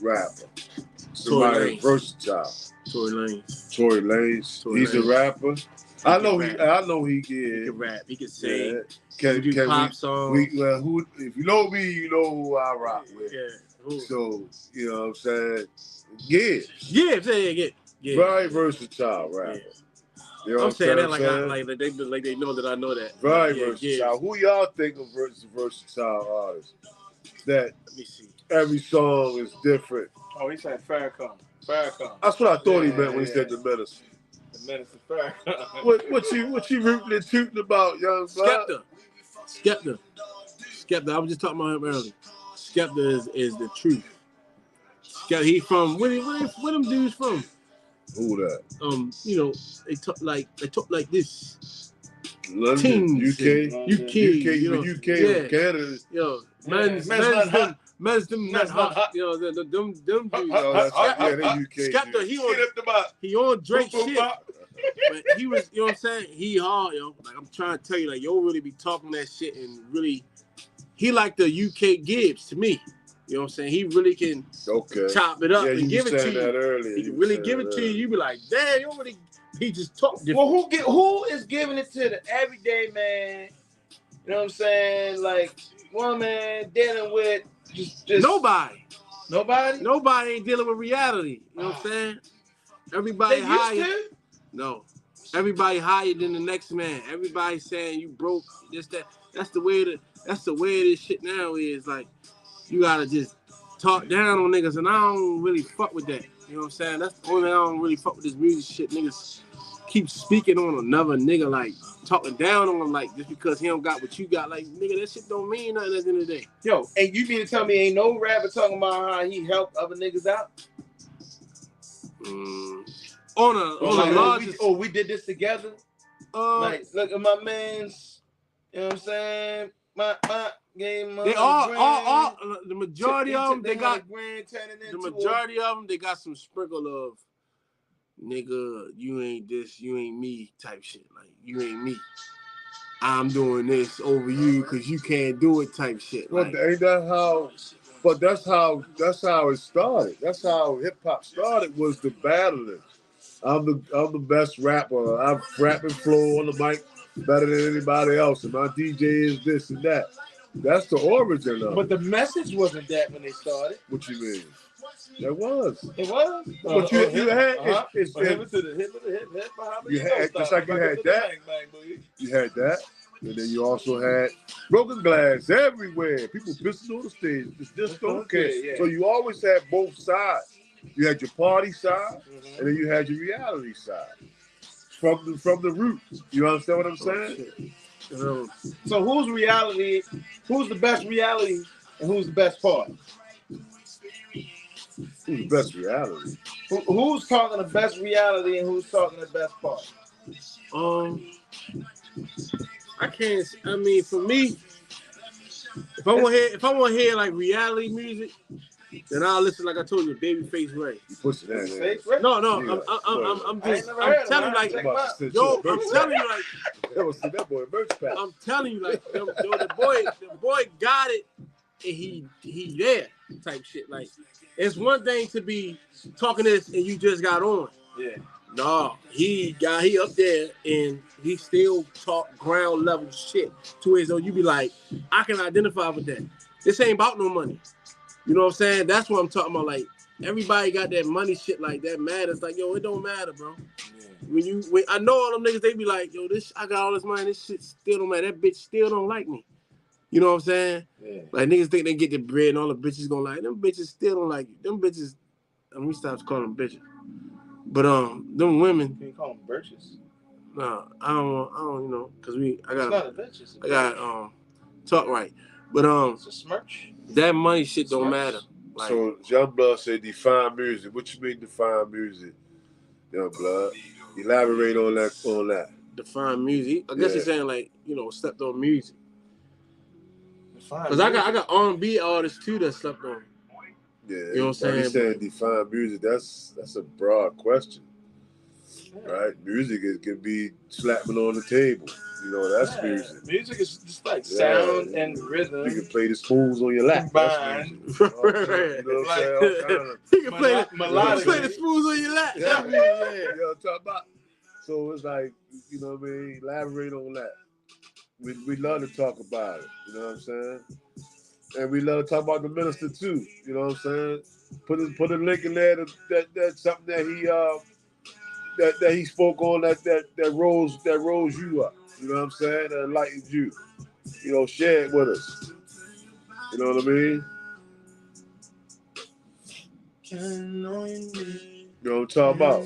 S2: rapper. Somebody versatile.
S3: Tory Lanez.
S2: He's a rapper. I know he
S3: He can rap. He can sing.
S2: Yeah.
S3: He can do pop songs.
S2: If you know me, you know who I rock with.
S3: Yeah.
S2: So you know what I'm saying. Yeah. Very versatile rapper. Yeah. You know
S3: I'm saying that like they know that I know that.
S2: Very versatile. Yeah. Who y'all think of versatile artists? That
S3: let me see.
S2: Every song is different.
S4: Oh, he said Farrakhan.
S2: That's what I thought he meant when he said the medicine.
S4: The medicine Farrakhan.
S2: What you rooting and tooting about, young
S3: Skepta. I was just talking about him earlier. Skepta is the truth. Skepta, he from where them dudes from?
S2: Who that?
S3: You know, they talk like this.
S2: London,
S3: UK,
S2: you know, UK,
S3: yeah.
S2: Canada.
S3: Yo, men's not hot. You know, them dudes.
S2: They UK.
S3: Skepta, he on Drake shit. But he was, you know what I'm saying? He hard, yo. Like I'm trying to tell you, like yo really be talking that shit and really, he like the UK Gibbs to me. You know what I'm saying? He really can chop it up and give it to you.
S2: Earlier.
S3: He can really give it to you. You be like, damn, you already. He just talk different.
S4: Well, who is giving it to the everyday man? You know what I'm saying? Like one man dealing with just
S3: nobody.
S4: Nobody
S3: ain't dealing with reality. You know what I'm saying? Everybody higher. No. Everybody higher than the next man. Everybody saying you broke. This that. That's the way this shit now is. Like you gotta just talk down on niggas, and I don't really fuck with that. You know what I'm saying? That's the only thing I don't really fuck with this music shit. Niggas keep speaking on another nigga, like talking down on him, like just because he don't got what you got. Like nigga, that shit don't mean nothing at the end of the day.
S4: Yo, and you mean to tell me ain't no rapper talking about how he helped other niggas out?
S3: On a largest.
S4: We did this together. Like look at my man's. You know what I'm saying? My game.
S3: They all the majority of them. They got the majority of them. They got some sprinkle of nigga. You ain't this. You ain't me. Type shit. Like you ain't me. I'm doing this over you because you can't do it. Type shit.
S2: But ain't that how? But that's how it started. That's how hip hop started. Was the battling. I'm the best rapper. I'm rapping flow on the mic better than anybody else, and my DJ is this and that. That's the origin of it.
S4: But the message wasn't that when they started.
S2: What you mean? That was.
S4: It was.
S2: What you had? It's
S4: hip to the hip,
S2: you had just like you had that. You had that, and then you also had broken glass everywhere. People pissing on the stage. Just don't care.
S4: Yeah.
S2: So you always had both sides. You had your party side, and then you had your reality side. From the root. You understand what I'm saying?
S4: So who's reality? Who's the best reality, and who's the best part?
S2: Who's the best reality?
S4: Who's talking the best reality, and who's talking the best part?
S3: I can't. I mean, for me, if I want to hear like reality music, then I'll listen. Like I told you, Babyface Ray.
S2: You push it in.
S3: No.
S2: Yeah.
S3: I'm telling you, like, yo, I'm telling you, like,
S2: that boy merch pack.
S3: I'm telling you, like, yo, the boy got it, and he there type shit. Like, it's one thing to be talking this and you just got on.
S4: Yeah.
S3: No, he up there and he still talk ground level shit to his own. You be like, I can identify with that. This ain't about no money. You know what I'm saying? That's what I'm talking about. Like, everybody got that money shit like that matters. Like, yo, it don't matter, bro. Yeah. When I know all them niggas, they be like, yo, I got all this money, this shit still don't matter. That bitch still don't like me. You know what I'm saying? Yeah. Like, niggas think they get the bread and all the bitches gonna like them. Bitches still don't like you. Them bitches, let me stop calling them bitches. But them women.
S4: Can you call them birches?
S3: No, I don't, you know, cause I got talk right. But
S4: it's a smirch.
S3: That money shit don't matter. Like,
S2: so Youngblood said define music. What you mean define music, Youngblood? Elaborate on that.
S3: Define music. I guess he's saying like, you know, slept on music. Cause I got R&B artists too that slept on.
S2: Yeah,
S3: you know what I'm saying?
S2: He said define music. That's a broad question, right? Music can be slapping on the table. You know, that's music.
S4: Music is just like sound and rhythm.
S2: You can play the spoons on your lap.
S4: Combined.
S2: You know what I'm saying?
S3: You can play the spoons on your lap.
S2: Yeah. You know what I'm talking about? So it's like, you know what I mean? Elaborate on that. We love to talk about it. You know what I'm saying? And we love to talk about the minister too. You know what I'm saying? Put a link in there that's something that he spoke on that rose you up. You know what I'm saying? That enlightened you. You know, share it with us. You know what I mean? You know what I'm talking about?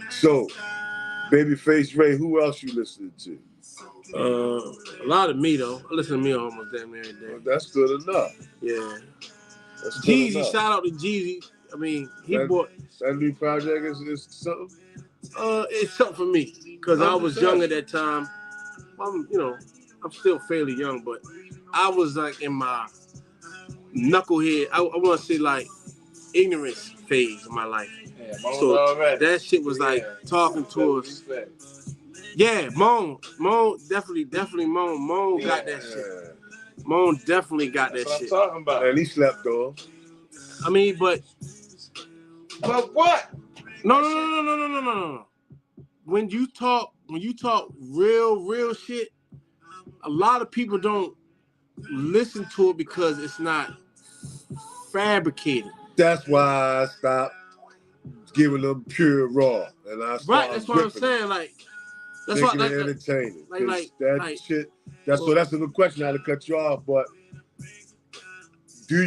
S2: So, Babyface Ray, who else you listening to?
S3: A lot of me though. I listen to me almost damn every day.
S2: Well, that's good enough.
S3: Yeah. Jeezy, shout out to Jeezy. I mean, bought
S2: that new project is something.
S3: It's something for me because I was young at that time. I'm still fairly young, but I was like in my knucklehead. I want to say like ignorance phase of my life. Yeah, so that shit was like talking to us. Yeah, Moan definitely Moan got that shit. Moan definitely got that shit.
S4: What I'm talking about.
S2: And he slept on.
S3: I mean, but
S4: what?
S3: No. When you talk real shit, a lot of people don't listen to it because it's not fabricated.
S2: That's why I stopped giving them pure raw, and I started
S3: right. That's what I'm saying. Like, that's what
S2: entertaining.
S3: Like
S2: shit. That's a good question. I had to cut you off, but do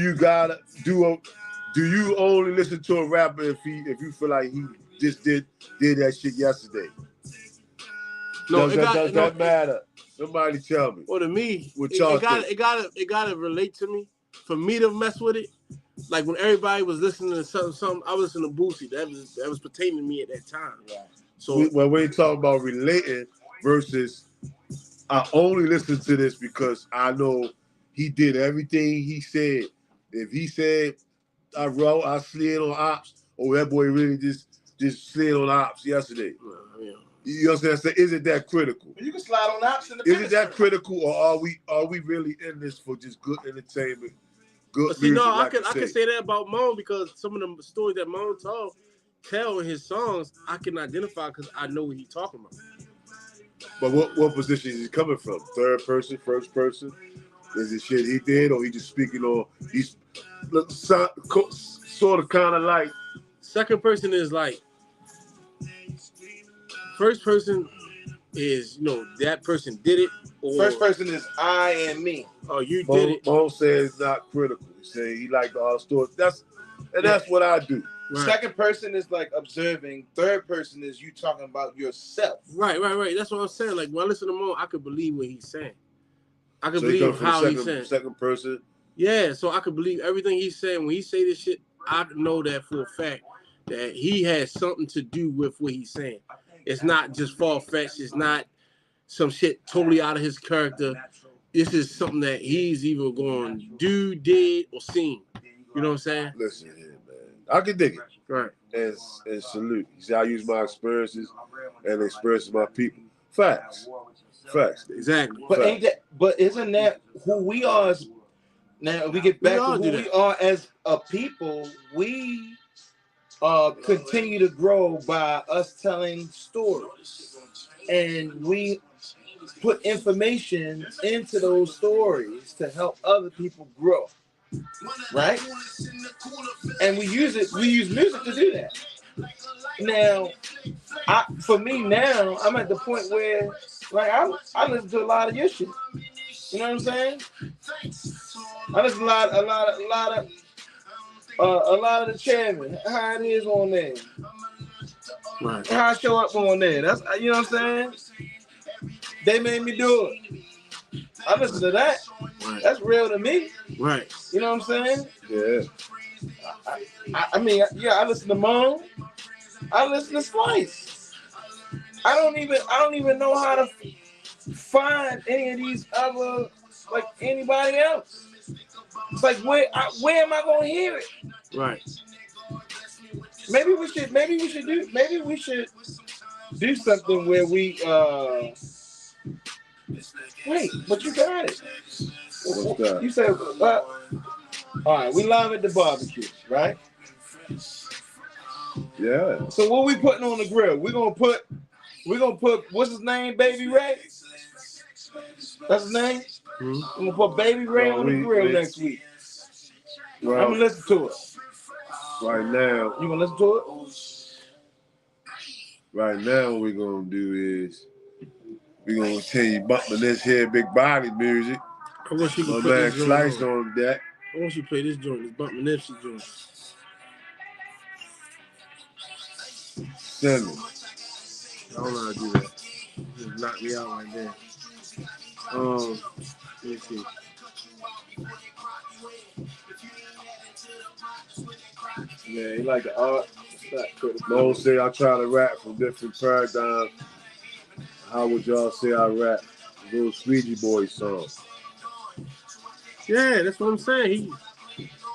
S2: you only listen to a rapper if you feel like he just did that shit yesterday?
S3: No,
S2: does that matter? Somebody tell me.
S3: Well, to me,
S2: it
S3: gotta relate to me. For me to mess with it, like when everybody was listening to something, I was listening to Boosie. That was pertaining to me at that time. Yeah. So
S2: when we talk about relating versus, I only listen to this because I know he did everything he said. If he said I slid on ops, that boy really just slid on ops yesterday. Yeah. You know what I'm saying? Is it that critical?
S4: You can slide on ops in the
S2: Is it that critical, or are we really in this for just good entertainment? Good music,
S3: no, I can say that about Moan because some of the stories that Moan tell in his songs, I can identify because I know what he's talking about.
S2: But what position is he coming from? Third person, first person? Is it shit he did, or he just speaking on? He's sort of kind of like.
S3: Second person is like. First person is that person did it. Or,
S4: first person is I and me.
S3: Oh, you did it.
S2: Mo says it's not critical. He say he liked all the stories. That's what I do.
S4: Right. Second person is like observing. Third person is you talking about yourself.
S3: Right. That's what I'm saying. Like when I listen to Mo, I could believe what he's saying. I could believe how he's saying.
S2: Second person.
S3: Yeah, so I could believe everything he's saying. When he say this shit, I know that for a fact that he has something to do with what he's saying. It's not just far-fetched. It's not some shit totally out of his character. This is something that he's either going to do, did, or seen. You know what I'm saying?
S2: Listen here, man. I can dig it.
S3: Right.
S2: And salute. You see, I use my experiences and the experiences of my people. Facts.
S3: Exactly.
S4: But isn't that who we are? Now we get back to who we are as a people. We continue to grow by us telling stories, and we put information into those stories to help other people grow, right? And we use music to do that. Now, for me now, I'm at the point where like I listen to a lot of your shit. You know what I'm saying? I listen to a lot of the chairman. How it is on there.
S3: Right.
S4: How I show up on there. That's you know what I'm saying? They made me do it. I listen to that. Right. That's real to me.
S3: Right.
S4: You know what I'm saying?
S2: Yeah.
S4: I mean, yeah, I listen to Moan. I listen to Slice. I don't even know how to find any of these other like anybody else. It's like where am I gonna hear it?
S3: Right.
S4: Maybe we should do something where we wait, but you got it.
S2: What's that?
S4: You said all right, we live at the barbecue, right?
S2: Yeah.
S4: So what we putting on the grill? We're gonna put what's his name, Baby Ray? That's his name?
S3: Mm-hmm.
S4: I'm gonna put Baby Ray on the grill next week.
S2: Well,
S4: I'm gonna listen to it.
S2: Right now.
S4: You gonna listen to it?
S2: Right now, what we're gonna do is we're gonna continue bumping this here big body music.
S3: I wish you could
S2: my
S3: put
S2: man
S3: this
S2: Slice
S3: on.
S2: on that.
S3: I want you to play this joint, this Bumpin' Nipsey joint.
S2: Send me.
S3: I don't know how to do that. Just knock me out right there. Let me see.
S4: Yeah, he like the art.
S2: Mo say I try to rap from different paradigms. How would y'all say I rap? Little Sweetie Boy song.
S3: Yeah, that's what I'm saying.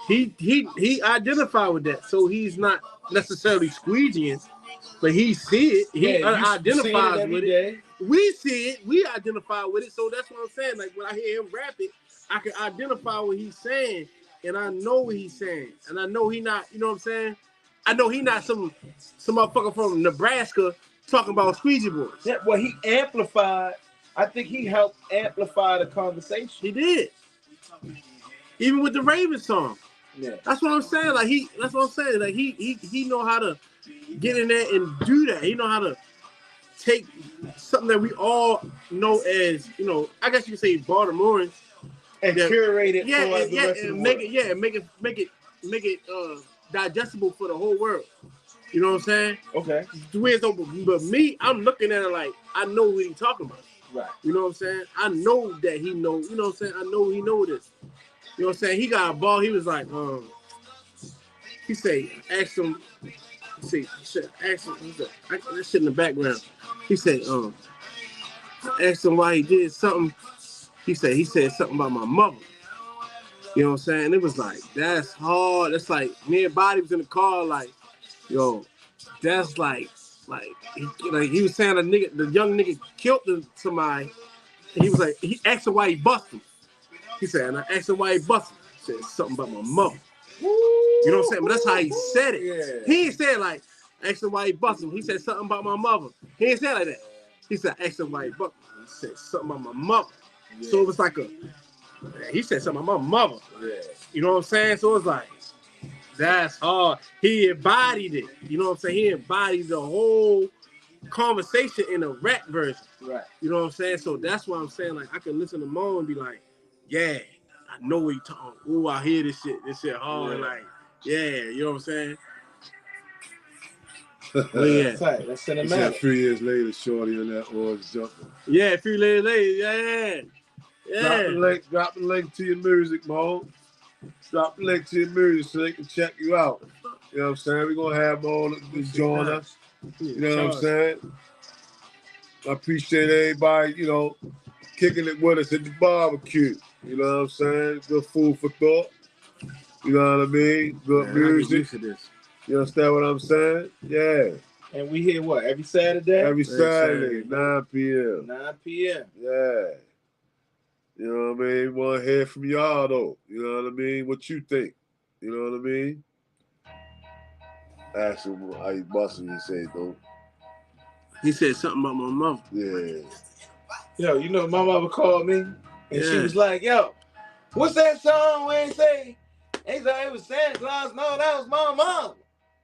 S3: He identified with that, so he's not necessarily squeegeeing, but he see it. He identifies with it. We see it. We identify with it. So that's what I'm saying. Like when I hear him rap it, I can identify what he's saying, and I know what he's saying, and I know he not. You know what I'm saying? I know he not some motherfucker from Nebraska talking about squeegee boys.
S4: Yeah, well, he amplified. I think he helped amplify the conversation.
S3: He did. Even with the Raven song.
S4: Yeah.
S3: That's what I'm saying. Like that's what I'm saying. Like he know how to get in there and do that. He know how to take something that we all know as, I guess you could say Baltimoreans,
S4: and curate it
S3: and make it digestible for the whole world. You know what I'm saying?
S4: Okay.
S3: But me, I'm looking at it like I know what he's talking about.
S4: Right.
S3: You know what I'm saying? I know that he knows. You know what I'm saying? I know he know this. You know what I'm saying? He got a ball. He was like, he said, ask him. He said, ask him. That shit in the background. He said, asked him why he did something. He said something about my mother. You know what I'm saying? And it was like, that's hard. That's like, me and Body was in the car, like, yo, that's like he was saying the young nigga killed somebody. And he was like, he asked him why he busted him. He said, and I asked him why he busted him. He said something about my mother. You know what I'm saying? But that's how he said it.
S4: Yeah.
S3: He ain't said like, asked him why he busted him. He said something about my mother. He ain't said like that. He said, asked him why he busted him. He said something about my mother. Yeah. So it was like He said something about my mother.
S4: Yeah.
S3: You know what I'm saying? So it's like, that's hard. He embodied it. You know what I'm saying? He embodied the whole conversation in a rap version.
S4: Right.
S3: You know what I'm saying? So that's why I'm saying, like, I can listen to Mo and be like, yeah, I know what you talking. Ooh, I hear this shit. This shit hard.
S4: Yeah.
S3: Like, yeah, you know what I'm saying?
S4: That's right. That's
S2: He said
S4: cinematic.
S2: 3 years later, Shorty on that orange jumper.
S3: Yeah, a few days later, yeah.
S2: Drop the link to your music, Mo. Drop the link to your music so they can check you out. You know what I'm saying? We're going to have Mo join us. You know what I'm saying? I appreciate everybody, you know, kicking it with us at the barbecue. You know what I'm saying? Good food for thought. You know what I mean? Good music. You understand what I'm saying? Yeah.
S4: And we here what? Every Saturday?
S2: Every Saturday, 9 p.m.
S4: 9 p.m.
S2: Yeah. You know what I mean? Want to hear from y'all, though. You know what I mean? What you think? You know what I mean? Ask him how you busting, he said, though.
S3: He said something about my mother.
S2: Yeah.
S4: Yo, you know, my mother called me, and she was like, yo, what's that song where he say, it was Santa Claus? No, that was my mom.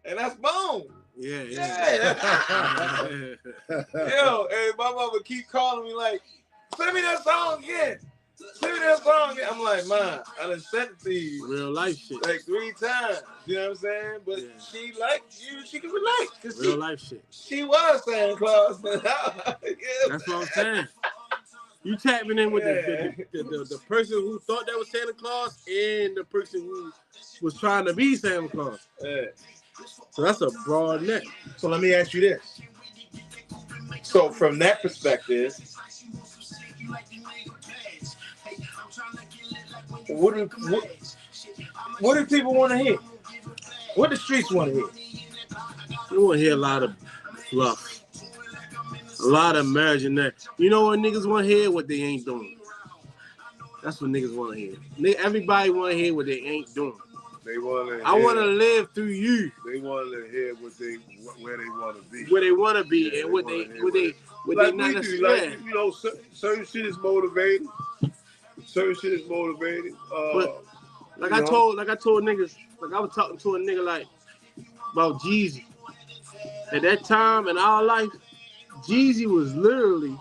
S4: And that's Bone.
S3: Yeah.
S4: Yo, and my mama keep calling me like, send me that song again. Send me that song again. I'm like, man, I done sent it to you.
S3: Real life shit.
S4: Like 3 times. You know what I'm saying? But she liked you. She can relate.
S3: Real life shit.
S4: She was Santa Claus.
S3: That's what I'm saying. You tapping in with the person who thought that was Santa Claus and the person who was trying to be Santa Claus.
S4: Yeah.
S3: So that's a broad net.
S4: So let me ask you this. So from that perspective, what do people want to hear? What the streets want to hear?
S3: They want to hear a lot of fluff. A lot of imaginary. You know what niggas want to hear? What they ain't doing. That's what niggas want to hear. Everybody want to hear what they ain't doing.
S2: They want to.
S3: I want to live through you.
S2: They want to hear where they want to be.
S3: Where they want to be,
S2: Yeah,
S3: and what they
S2: like
S3: not
S2: we do. Like, you know, certain shit is motivating. Certain shit is motivating.
S3: But like I told niggas, like I was talking to a nigga like about Jeezy. At that time in our life, Jeezy was literally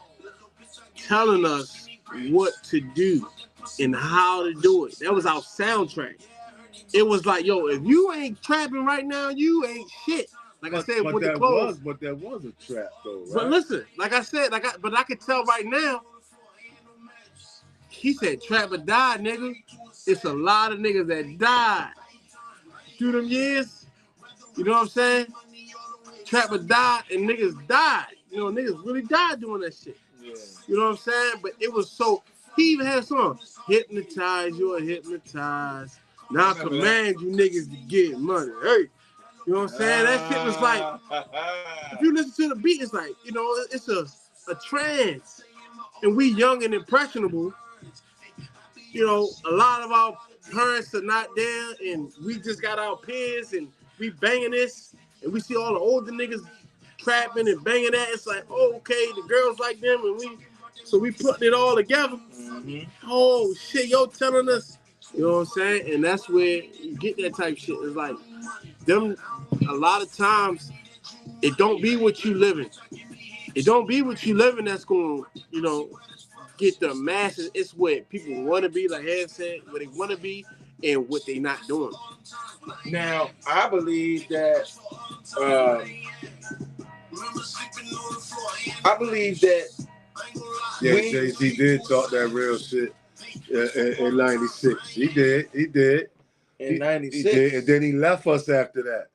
S3: telling us what to do and how to do it. That was our soundtrack. It was like, yo, if you ain't trapping right now, you ain't shit. Like I said, with the clothes.
S2: But that was a trap, though, right?
S3: But listen, like I said, but I could tell right now. He said, "Trap or die, nigga." It's a lot of niggas that died through them years. You know what I'm saying? Trap or die, and niggas died. You know, niggas really died doing that shit. Yeah. You know what I'm saying? But it was so. He even had a song, "Hypnotize, you're hypnotized. Now I command you niggas to get money." Hey, you know what I'm saying? That shit was like, if you listen to the beat, it's like, you know, it's a trance. And we young and impressionable. You know, a lot of our parents are not there, and we just got our peers, and we banging this, and we see all the older niggas trapping and banging that. It's like, oh, okay, the girls like them, and we putting it all together. Mm-hmm. Oh shit, yo telling us, you know what I'm saying? And that's where you get that type of shit. It's like them. A lot of times, it don't be what you living. It don't be what you living that's going, you know, get the masses. It's what people want to be, like Ed said, what they want to be and what they not doing.
S4: Now, I believe that
S2: yeah, Jay-Z did talk that real shit in 96. He did.
S4: In 96.
S2: He did, and then he left us after that.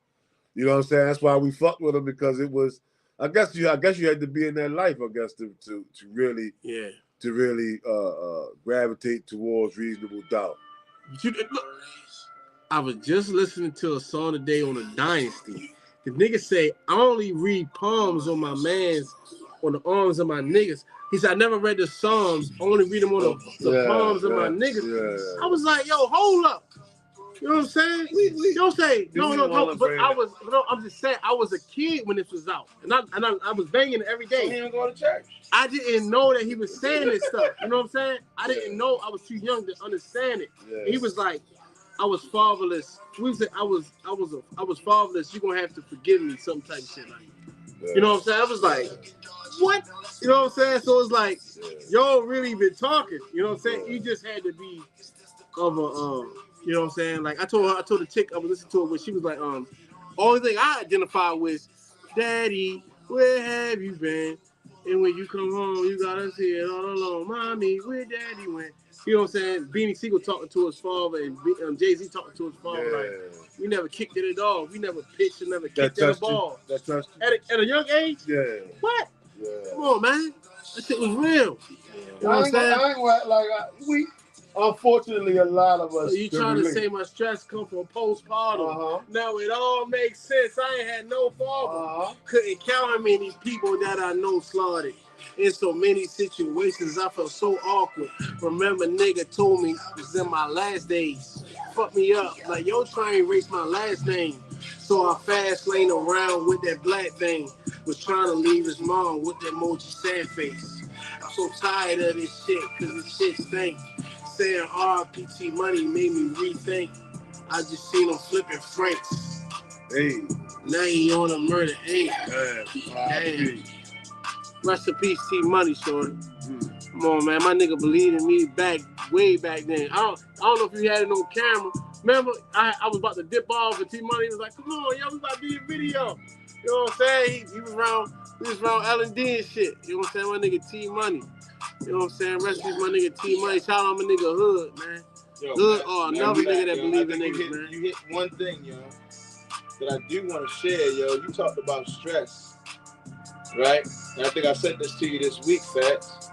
S2: You know what I'm saying? That's why we fucked with him, because it was, I guess you had to be in that life, I guess, to really gravitate towards Reasonable Doubt.
S3: I was just listening to a song today on the Dynasty. The nigga say, I only read palms on my mans, on the arms of my niggas. He said, I never read the Psalms, only read them on the palms of my niggas. Yeah. I was like, yo, hold up. You know what I'm saying? Don't say no. But I'm just saying I was a kid when this was out, and I was banging it every day.
S4: So he didn't go to church.
S3: I didn't know that he was saying this stuff. You know what I'm saying? I didn't know. I was too young to understand it. Yeah. He was like, I was fatherless. We said I was fatherless. You're gonna have to forgive me, some type of shit like. You know what I'm saying? I was like, what? You know what I'm saying? So it's like, y'all really been talking. You know what I'm saying? You just had to be of a you know what I'm saying? Like I told the chick I was listening to it when she was like, only thing I identified with, Daddy, where have you been? And when you come home, you got us here all alone. Mommy, where Daddy went? You know what I'm saying? Beanie Siegel talking to his father and Jay-Z talking to his father. Yeah. Like, we never kicked it at all. We never pitched and never kicked at a ball.
S4: That touched you?
S3: At a young age?
S4: Yeah.
S3: What?
S4: Yeah.
S3: Come on, man. That shit was real.
S4: Yeah.
S3: You know what I'm saying?
S4: Unfortunately, a lot of us.
S3: So you trying to say my stress come from postpartum? Now it all makes sense. I ain't had no father. Couldn't count how many people that I know slaughtered. In so many situations, I felt so awkward. Remember, nigga told me it was in my last days. Fuck me up. Like, yo, trying to erase my last name. So I fast lane around with that black thing. Was trying to leave his mom with that emoji sad face. I'm so tired of this shit, cause this shit stink. Saying RPT money made me rethink. I just seen him flipping francs.
S2: Hey.
S3: Now he on a murder. Hey. Damn. Rest in peace, T Money, shorty. Come on, man. My nigga believed in me way back then. I don't know if you had it on camera. Remember, I was about to dip off and T Money was like, come on, yo, we about to do a video. You know what I'm saying? He was around L&D and shit. You know what I'm saying? My nigga T Money. You know what I'm saying? Rest in peace, my nigga T Money. Shout out my nigga Hood, man. Yo, Hood, another nigga that believe in niggas, man.
S4: You hit one thing, yo, that I do want to share, yo. You talked about stress, right? And I think I said this to you this week, Fats,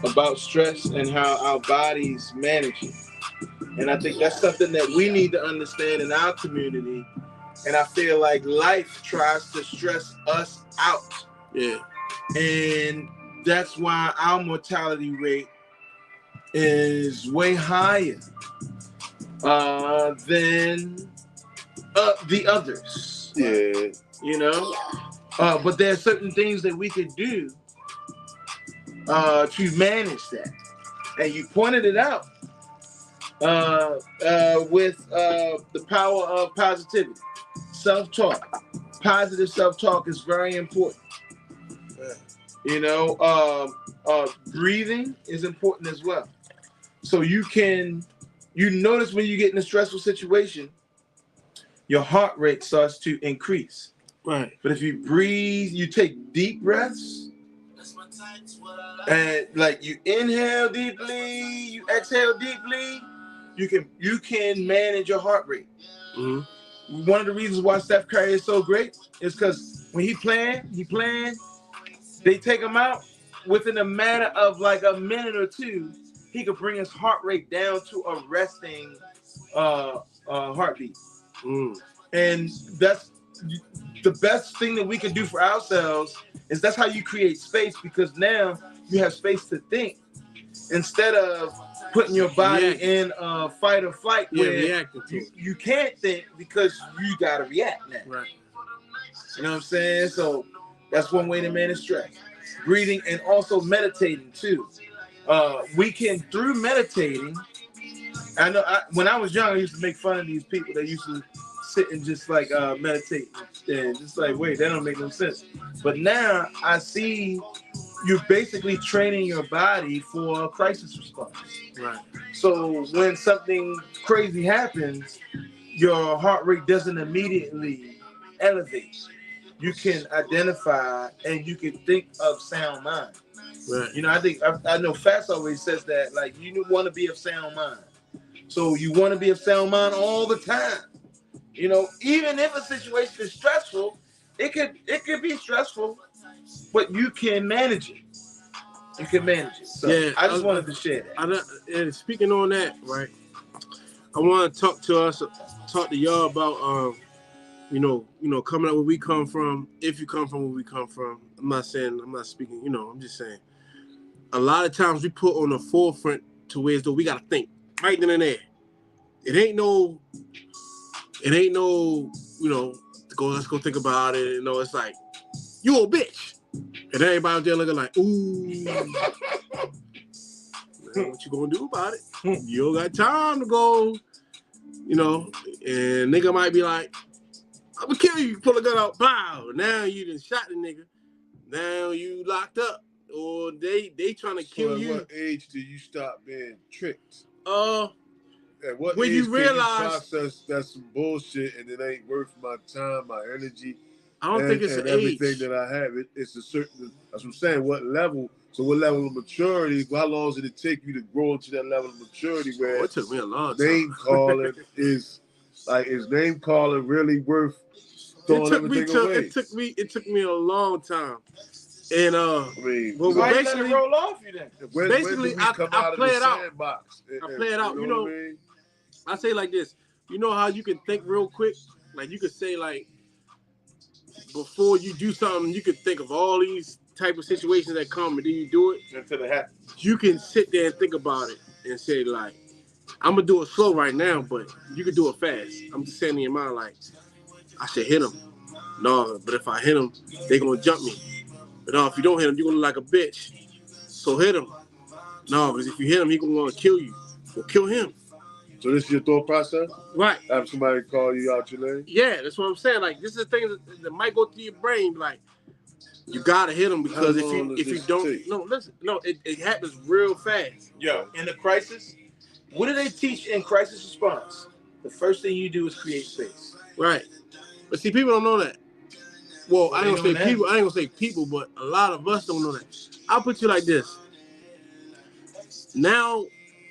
S4: about stress and how our bodies manage it. And I think that's something that we need to understand in our community. And I feel like life tries to stress us out.
S3: Yeah.
S4: And that's why our mortality rate is way higher than the others.
S2: Yeah.
S4: You know? But there are certain things that we could do to manage that. And you pointed it out with the power of positivity. Self-talk. Positive self-talk is very important. You know, breathing is important as well. So you notice when you get in a stressful situation, your heart rate starts to increase.
S3: Right.
S4: But if you breathe, you take deep breaths, and like you inhale deeply, you exhale deeply, you can manage your heart rate. Mm-hmm. One of the reasons why Steph Curry is so great is because when he playing, they take him out within a matter of like a minute or two, he could bring his heart rate down to a resting heartbeat. And that's the best thing that we can do for ourselves. Is that's how you create space, because now you have space to think instead of putting your body in fight or flight where you can't think because you gotta react now.
S3: Right.
S4: You know what I'm saying? So that's one way to manage stress. Breathing and also meditating too. We can, through meditating, I know when I was young, I used to make fun of these people that used to sit and just like meditate and just like, wait, that don't make no sense. But now I see you're basically training your body for a crisis response.
S3: Right.
S4: So when something crazy happens, your heart rate doesn't immediately elevate. You can identify and you can think of sound mind.
S3: Right.
S4: You know, I know Fats always says that, like, you want to be of sound mind. So you want to be of sound mind all the time. You know, even if a situation is stressful, it could be stressful, but you can manage it. You can manage it. So yeah, I just wanted to share that.
S3: And speaking on that, right, I want to talk to y'all about you know, coming up where we come from. If you come from where we come from, I'm not speaking, you know, I'm just saying. A lot of times we put on the forefront to where as though we got to think right then and there. it ain't no, let's go think about it. You know, it's like, you a bitch. And everybody out there looking like, ooh. Man, what you gonna do about it? You don't got time to go, you know, and nigga might be like, I'm gonna kill you, pull a gun out, pow. Now you done shot the nigga. Now you locked up. Or they trying to kill you.
S2: At what age do you stop being tricked? At what
S3: when
S2: age
S3: you
S2: can
S3: realize
S2: you process that's some bullshit and it ain't worth my time, my energy,
S3: I don't think it's
S2: and
S3: an
S2: everything
S3: age.
S2: that I have? It's a certain, that's what I'm saying, what level, so what level of maturity, how long did it take you to grow into that level of maturity where
S3: it took me a long time.
S2: Name calling is name calling really worth throwing everything away?
S3: It took me a long time. And
S2: I mean,
S4: why you let it roll off you then?
S3: Basically, I play it out. I play it out.
S2: You know what I mean?
S3: I say like this. You know how you can think real quick? Like you could say like, before you do something, you could think of all these type of situations that come, and then you do it.
S4: Until it happens.
S3: You can sit there and think about it and say like, I'm gonna do it slow right now, but you can do it fast. I'm just saying in your mind like, I should hit him. No, but if I hit him, they gonna jump me. But no, if you don't hit him, you're gonna look like a bitch. So hit him. No, because if you hit him, he gonna want to kill you. Well, kill him.
S2: So this is your thought process?
S3: Right.
S2: Have somebody call you out your name?
S3: Yeah, that's what I'm saying. Like, this is the thing that might go through your brain. Like, you gotta hit him because if you don't, it happens real fast.
S4: Yo, in the crisis, what do they teach in crisis response? The first thing you do is create space.
S3: Right. But see, people don't know that. Well, I ain't gonna say people, but a lot of us don't know that. I'll put you like this. Now,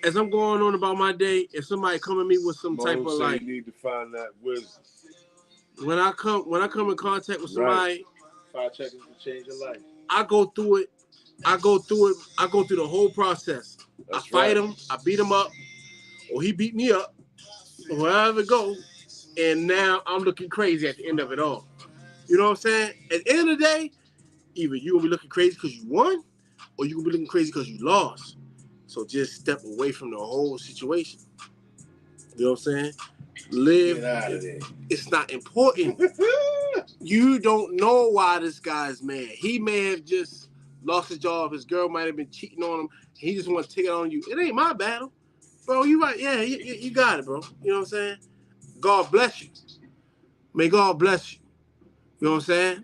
S3: as I'm going on about my day, if somebody come at me with some type of like,
S2: you need to find that wisdom.
S3: When I come in contact with somebody,
S4: 5 seconds to change your life.
S3: I go through it. I go through the whole process. I fight him. I beat him up, or he beat me up, or wherever it goes. And now I'm looking crazy at the end of it all. You know what I'm saying? At the end of the day, either you're going to be looking crazy because you won, or you're going to be looking crazy because you lost. So just step away from the whole situation. You know what I'm saying? Live.
S4: Get out of there.
S3: It's not important. You don't know why this guy's mad. He may have just lost his job. His girl might have been cheating on him. He just wants to take it on you. It ain't my battle. Bro, you right. Yeah, you got it, bro. You know what I'm saying? God bless you. May God bless you. You know what I'm saying?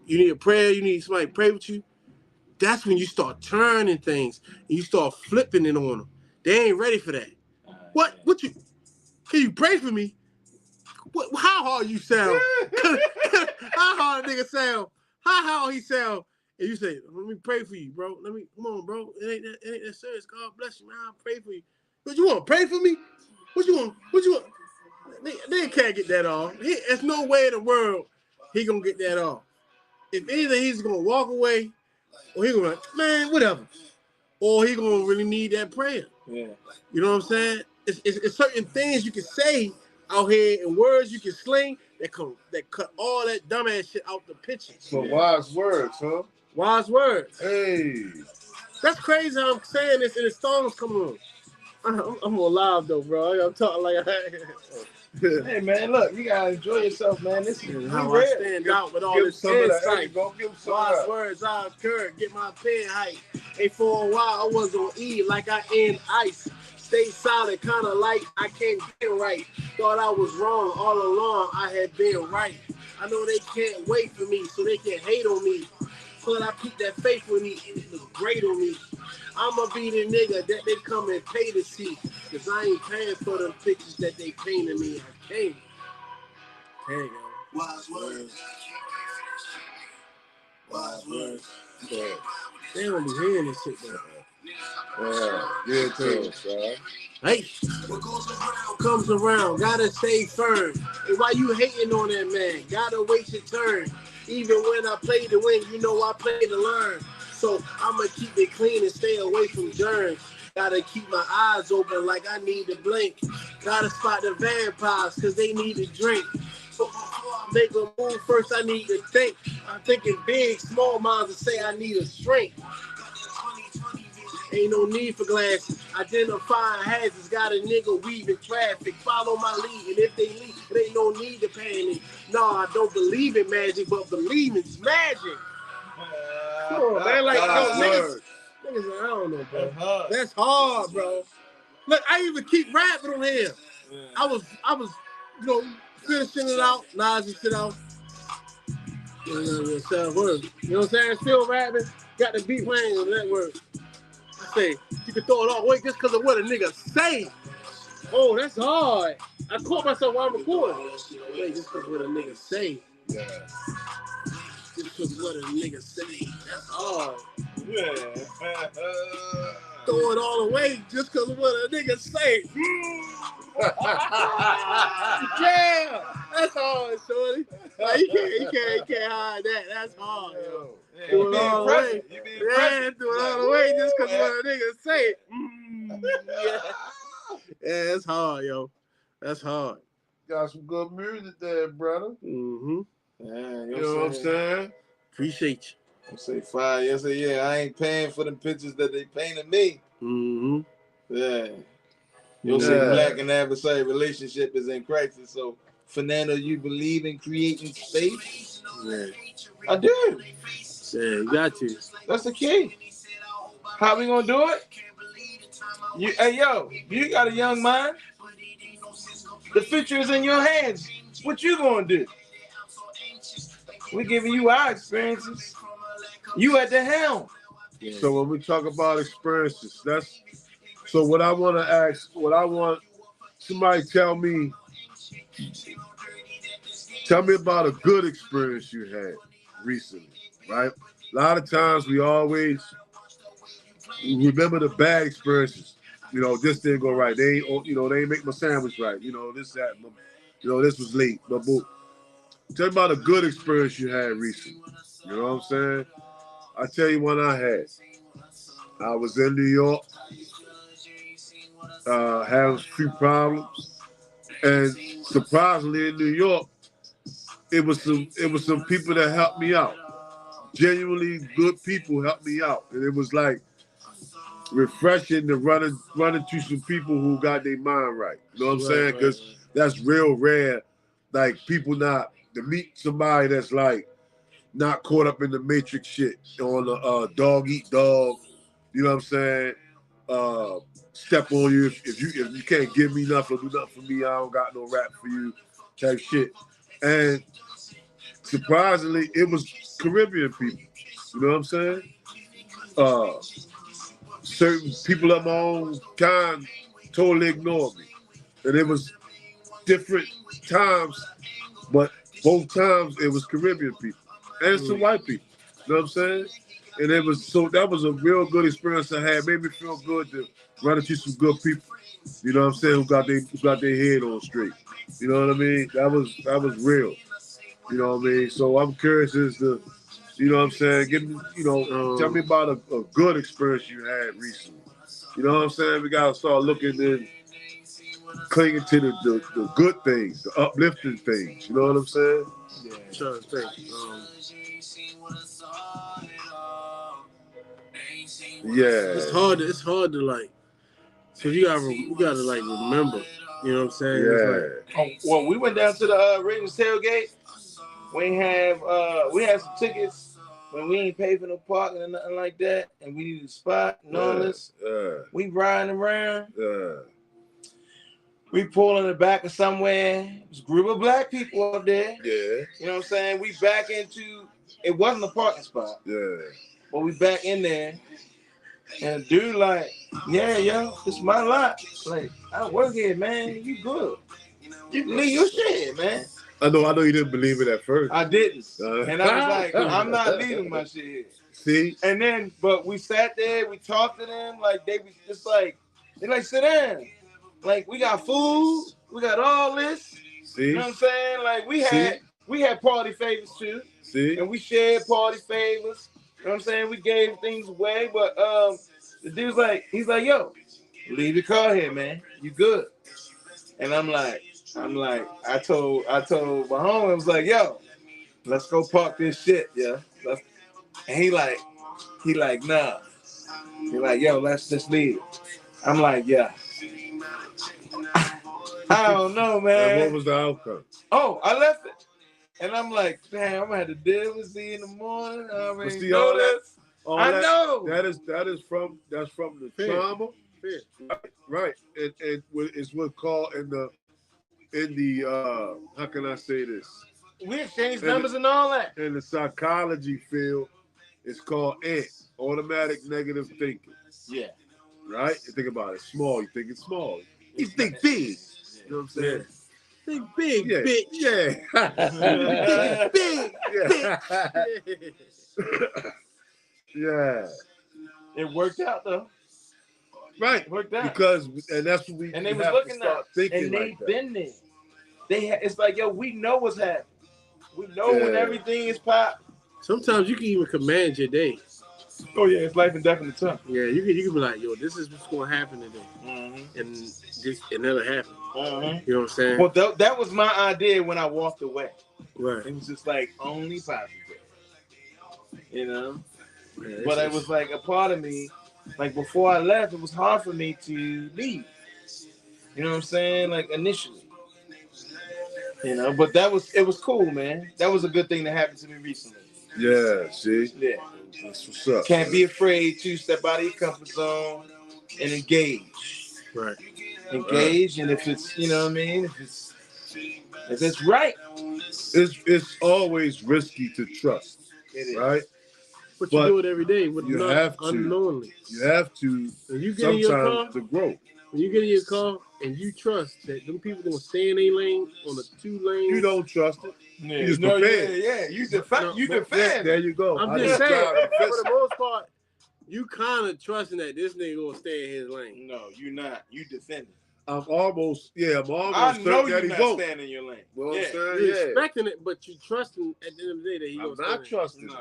S3: You need a prayer? You need somebody to pray with you? That's when you start turning things and you start flipping it on them. They ain't ready for that. What you? Can you pray for me? How hard you sound? How hard a nigga sound? How hard he sound? And you say, let me pray for you, bro. Come on, bro. It ain't that serious. God bless you, man. I'll pray for you. What you want? Pray for me? What you want? They can't get that off. There's no way in the world he gonna get that off. If anything, he's gonna walk away, or he gonna like, man, whatever. Or he gonna really need that prayer.
S4: Yeah.
S3: You know what I'm saying? It's certain things you can say out here and words you can sling that cut all that dumbass shit out the picture.
S2: So wise words, huh?
S3: Wise words.
S2: Hey.
S3: That's crazy how I'm saying this and the songs come on. I'm alive though, bro. I'm talking like
S4: hey man, look, you gotta enjoy yourself, man. This is
S3: how I stand out with all this insight. Wise words, I occur, get my pen height. Hey, for a while I was on E like I in ice. Stay solid, kind of like I can't get right. Thought I was wrong all along, I had been right. I know they can't wait for me, so they can hate on me. But I keep that faith with me, and it looks great on me. I'ma be the nigga that they come and pay to see. Cause I ain't paying for them pictures that they painted me. I can't. There you go. Wise words. Wise words. Yeah. They don't be hearing this shit though.
S2: Yeah, too, son.
S3: Hey, what goes around comes around. Gotta stay firm. And why you hating on that man? Gotta wait your turn. Even when I play to win, you know I play to learn. So I'ma keep it clean and stay away from germs. Gotta keep my eyes open like I need to blink. Gotta spot the vampires cause they need to drink. So before I make a move, first I need to think. I'm thinking big, small minds that say I need a shrink. Ain't no need for glasses. Identifying hazards. Got a nigga weaving traffic. Follow my lead. And if they leave, it ain't no need to panic. No, I don't believe in magic, but believing's magic. Come on, man. Like, yo, niggas, I don't know, bro. That's hard, bro. Look, I even keep rapping on here. Yeah. I was, you know, finishing it out. Nas and shit out. You know what I'm saying? Still rapping. Got the beat playing on that word. I say, you can throw it all away just because of what a nigga say. Oh, that's hard. I caught myself while I'm recording. Wait, just because what a nigga say. Yeah. Just because what a nigga say. That's hard. Yeah. Throw it all away just because of what a nigga say. Yeah, that's hard, shorty. Like, you can't hide that. That's hard, yo. Yeah, do it all the way. Yeah, do it all the way just because what a nigga say. Yeah, that's hard, yo. That's hard.
S2: Got some good music there, brother.
S3: Mm-hmm.
S2: Yeah, you know what I'm saying?
S3: Appreciate you.
S2: I say fire. Yes, yeah. I ain't paying for them pictures that they painted me.
S3: Mm-hmm.
S2: Yeah. You'll say black and adversary relationship is in crisis. So, Fernando, you believe in creating space?
S3: Yeah.
S2: I do.
S3: Yeah, you got to.
S2: That's the key. How we gonna do it? Hey, yo, you got a young mind. The future is in your hands. What you gonna do? We're giving you our experiences. You at the helm.
S1: Yeah. So when we talk about experiences, that's so what I want to ask. What I want somebody tell me about a good experience you had recently, right? A lot of times we always remember the bad experiences. You know, this didn't go right. They ain't make my sandwich right. You know, this was late. But tell me about a good experience you had recently. You know what I'm saying? I tell you one I had. I was in New York, having a few problems, and surprisingly in New York, it was some people that helped me out. Genuinely good people helped me out, and it was like refreshing to run into some people who got their mind right. You know what I'm saying? Because that's real rare. Like people not to meet somebody that's like not caught up in the matrix shit on the dog eat dog. You know what I'm saying? Step on you if you can't give me nothing, do nothing for me. I don't got no rap for you, type shit. And surprisingly, it was Caribbean people. You know what I'm saying? Certain people of my own kind totally ignored me, and it was different times, but both times it was Caribbean people and some white people. You know what I'm saying? And that was a real good experience I had. Made me feel good to run into some good people. You know what I'm saying? Who got their head on straight. You know what I mean? That was real. You know what I mean? So I'm curious as to, you know what I'm saying? Tell me about a good experience you had recently. You know what I'm saying? We gotta start looking and clinging to the good things, the uplifting things. You know what I'm saying?
S3: Yeah. Sure.
S1: Yeah.
S3: It's hard to like, cause you gotta like remember. You know what I'm saying?
S1: Yeah.
S2: It's like, we went down to the Ravens tailgate. We had some tickets, but we ain't paid for no parking or nothing like that, and we needed a spot and all this. We riding around. We pull in the back of somewhere. There's a group of black people up there.
S1: Yeah.
S2: You know what I'm saying? We back into, it wasn't a parking spot.
S1: Yeah.
S2: But we back in there. And the dude like, yeah, yo, it's my lot. Like, I work here, man. You good. You can leave your shit, man.
S1: I know you didn't believe it at first.
S2: I didn't. And I was like, I'm not leaving my shit here.
S1: See?
S2: And then, but we sat there, we talked to them, like they was just like, they like, sit down. Like, we got food, we got all this.
S1: See?
S2: You know what I'm saying? Like, we had party favors too.
S1: See?
S2: And we shared party favors. You know what I'm saying? We gave things away, but the dude's like, he's like, yo, leave your car here, man. You good. And I'm like, I told my homie, I was like, yo, let's go park this shit, yeah. And he like, nah.
S4: He's like, yo, let's just leave. I'm like, yeah. I don't know, man.
S2: And what was the outcome?
S4: Oh, I left it. And I'm like, damn, I'm gonna have to deal with Z in the morning. I already
S2: see,
S4: know
S2: all that-
S4: this. I know.
S2: That's from the trauma. Right. And it's what's called in the how can I say this?
S4: We exchanged numbers and all that.
S2: In the psychology field, it's called ANT, automatic negative thinking.
S4: Yeah.
S2: Right? You think about it. Small, you think it's small. You think big. You know what I'm saying?
S3: Yeah. Think big,
S2: yeah.
S3: bitch.
S2: Yeah.
S3: Big,
S2: yeah.
S3: bitch.
S2: Yeah.
S4: It worked out though.
S2: Right.
S4: It worked out.
S2: Because that's what
S4: and they was looking at
S2: thinking.
S4: And they've
S2: like that.
S4: been there. It's like, yo, we know what's happening. We know when everything is popped.
S3: Sometimes you can even command your day.
S4: Oh yeah, it's life and death in the tongue.
S3: Yeah, you can be like, yo, this is what's gonna happen today, and it never happened. You know what I'm saying?
S4: Well, that was my idea when I walked away.
S3: Right.
S4: It was just like only positive, you know.
S3: Yeah,
S4: but it was like a part of me, like before I left, it was hard for me to leave. You know what I'm saying? Like initially, you know. But it was cool, man. That was a good thing that happened to me recently.
S2: Yeah. See.
S4: Yeah.
S2: That's what's up.
S4: Can't be afraid to step out of your comfort zone and engage.
S3: Right.
S4: Engage, and if it's, you know what I mean, if it's right,
S2: it's always risky to trust.
S4: It is.
S2: Right.
S3: But you do it every day.
S2: You have to.
S3: Unknowingly.
S2: You have to.
S3: When you get in your car,
S2: to grow.
S3: When you get in your car and you trust that them people gonna stay in their lane on the 2 lanes,
S2: you don't trust it.
S4: Yeah.
S2: You just prepare.
S4: Yeah. You defend.
S2: There you go.
S3: I'm just saying, for the most part, you kind of trusting that this nigga gonna stay in his lane.
S4: No, you're not. You defending.
S2: I'm almost
S4: I know you're not staying in your lane.
S2: Well,
S4: yeah.
S3: You're expecting it, but you trusting at the end of the day that he gonna stay.
S2: I'm not trusting.
S4: No.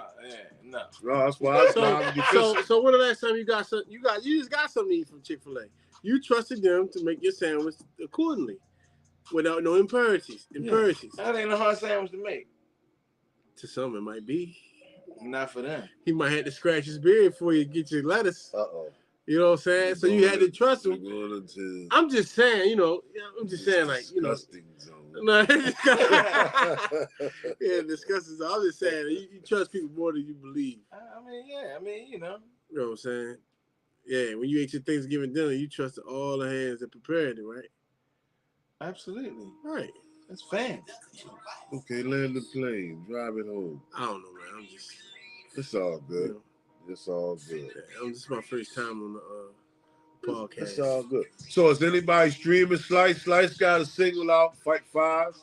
S2: No, that's why I'm trying to be
S3: So when the last time you got something? You just got something to eat from Chick-fil-A. You trusted them to make your sandwich accordingly, without no impurities.
S4: That ain't a hard sandwich to make.
S3: To some, it might be.
S4: Not for them.
S3: He might have to scratch his beard before you get your lettuce. You know what I'm saying? So you had to trust him. I'm just saying, you know. I'm just saying, like, you know. No, yeah, disgusting. I'm just saying, you trust people more than you believe.
S4: I mean, you know.
S3: You know what I'm saying? Yeah, when you ate your Thanksgiving dinner, you trusted all the hands that prepared it, right?
S4: Absolutely.
S3: Right.
S4: That's fans.
S2: Okay, land the plane, drive it home.
S3: I don't know, man.
S2: It's all good.
S3: You know,
S2: it's all good.
S3: Yeah, this is my first time on the podcast.
S2: It's all good. So is anybody streaming Slice? Slice got a single out, Fight 5.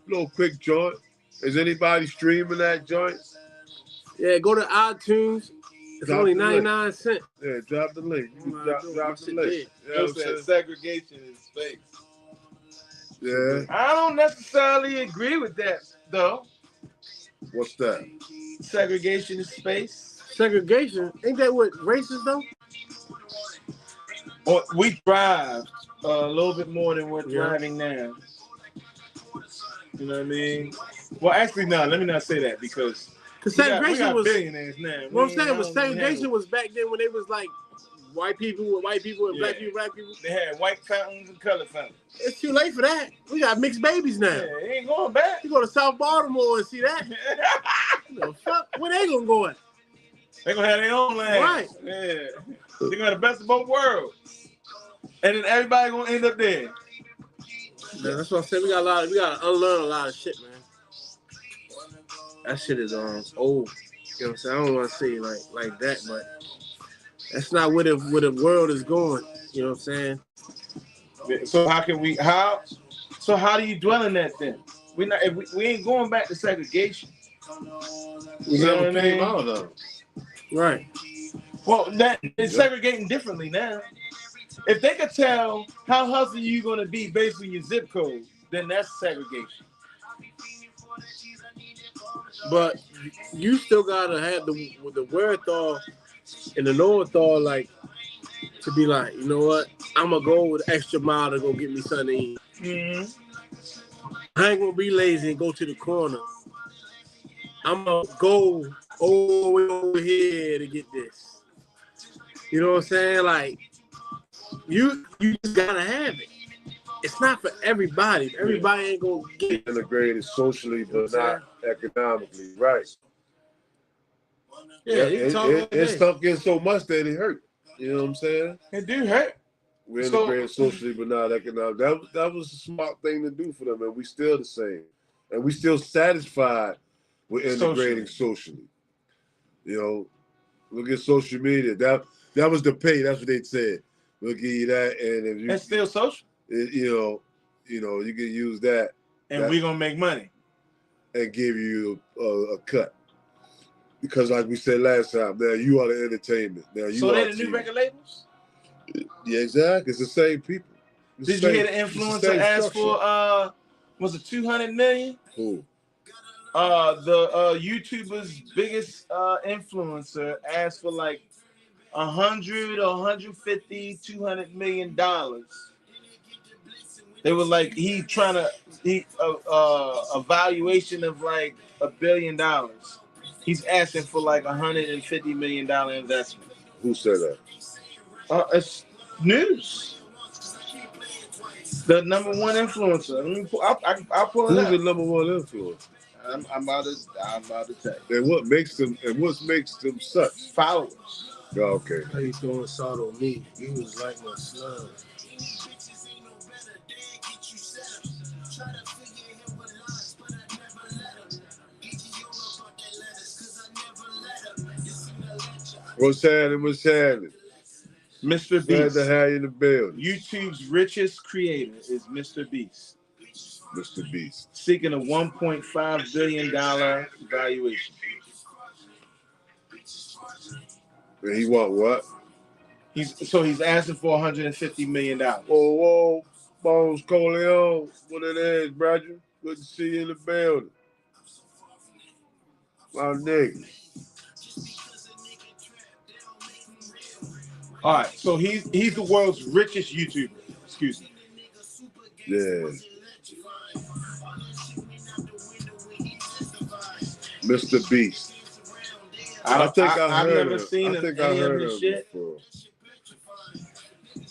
S2: Little quick joint. Is anybody streaming that joint?
S3: Yeah, go to iTunes. It's only 99 cents.
S2: Yeah, drop the link. You can drop the link.
S4: You know what I'm saying? Segregation in space.
S2: Yeah.
S4: I don't necessarily agree with that, though.
S2: What's that?
S4: Segregation in space.
S3: Segregation? Ain't that what racist, though?
S4: Well, we thrive a little bit more than we're thriving now. You know what I mean? Well, actually, no. Let me not say that because
S3: segregation was
S4: billionaires now.
S3: What I'm saying was segregation was back then when they was like white people and black people, black people.
S4: They had white fountains and color fountains.
S3: It's too late for that. We got mixed babies now.
S4: Yeah, it ain't going back.
S3: You go to South Baltimore and see that. The fuck? Where they gonna go at?
S4: They gonna have their own land.
S3: Right.
S4: Yeah. They gonna have the best of both worlds. And then everybody gonna end up there.
S3: Yeah, that's what I'm saying. We gotta unlearn a lot of shit, man. That shit is old. You know what I'm saying? I don't want to say like that, but that's not where the world is going. You know what I'm saying?
S4: So how do you dwell in that then? We ain't going back to segregation.
S2: We never came out of it.
S3: Right.
S4: Well, that it's segregating differently now. If they could tell how healthy you're gonna be based on your zip code, then that's segregation.
S3: But you still gotta have the wherewithal and the know-it-all, like, to be like, you know what? I'm gonna go with an extra mile to go get me something to eat.
S4: Mm-hmm.
S3: I ain't gonna be lazy and go to the corner. I'm gonna go all the way over here to get this. You know what I'm saying? Like, you just gotta have it. It's not for everybody. Everybody ain't gonna get it.
S2: Integrated socially, but not economically, right?
S3: Yeah,
S2: it stuff gets so much that it hurt. You know what I'm saying?
S4: It do hurt.
S2: We're integrated socially, but not economically. That was a smart thing to do for them, and we still the same. And we still satisfied with integrating socially. You know, look at social media. That was the pay. That's what they said. We'll give you that, and if you,
S4: that's still social.
S2: You know, you can use that,
S4: and we're gonna make money
S2: and give you a cut. Because, like we said last time, now you are the entertainment. Now you
S4: so
S2: are
S4: they the new record labels.
S2: Yeah, exactly. It's the same people.
S4: Did you hear the influencer ask for was it 200 million?
S2: Who?
S4: The YouTuber's biggest influencer asked for like 100 or 150, 200 million dollars. They were like a valuation of like $1 billion. He's asking for like $150 million investment.
S2: Who said that?
S4: It's news. The number one influencer. I'll pull it up.
S2: Who's the number one influencer?
S4: I'm about to tell you.
S2: And what makes them such?
S4: Followers.
S2: Oh, okay.
S3: How you throwing salt on me? You was like my slug.
S2: What's happening?
S4: Mr. Beast.
S2: Glad to have you in the building.
S4: YouTube's richest creator is Mr. Beast.
S2: Mr. Beast.
S4: Seeking a $1.5 billion valuation.
S2: And he want what?
S4: He's asking for $150 million.
S2: Whoa, Bones Coleon. What it is, brother? Good to see you in the building. My nigga.
S4: All right, so he's the world's richest YouTuber. Excuse me.
S2: Yeah. Mr. Beast.
S4: I've never seen any of his shit.
S2: Before.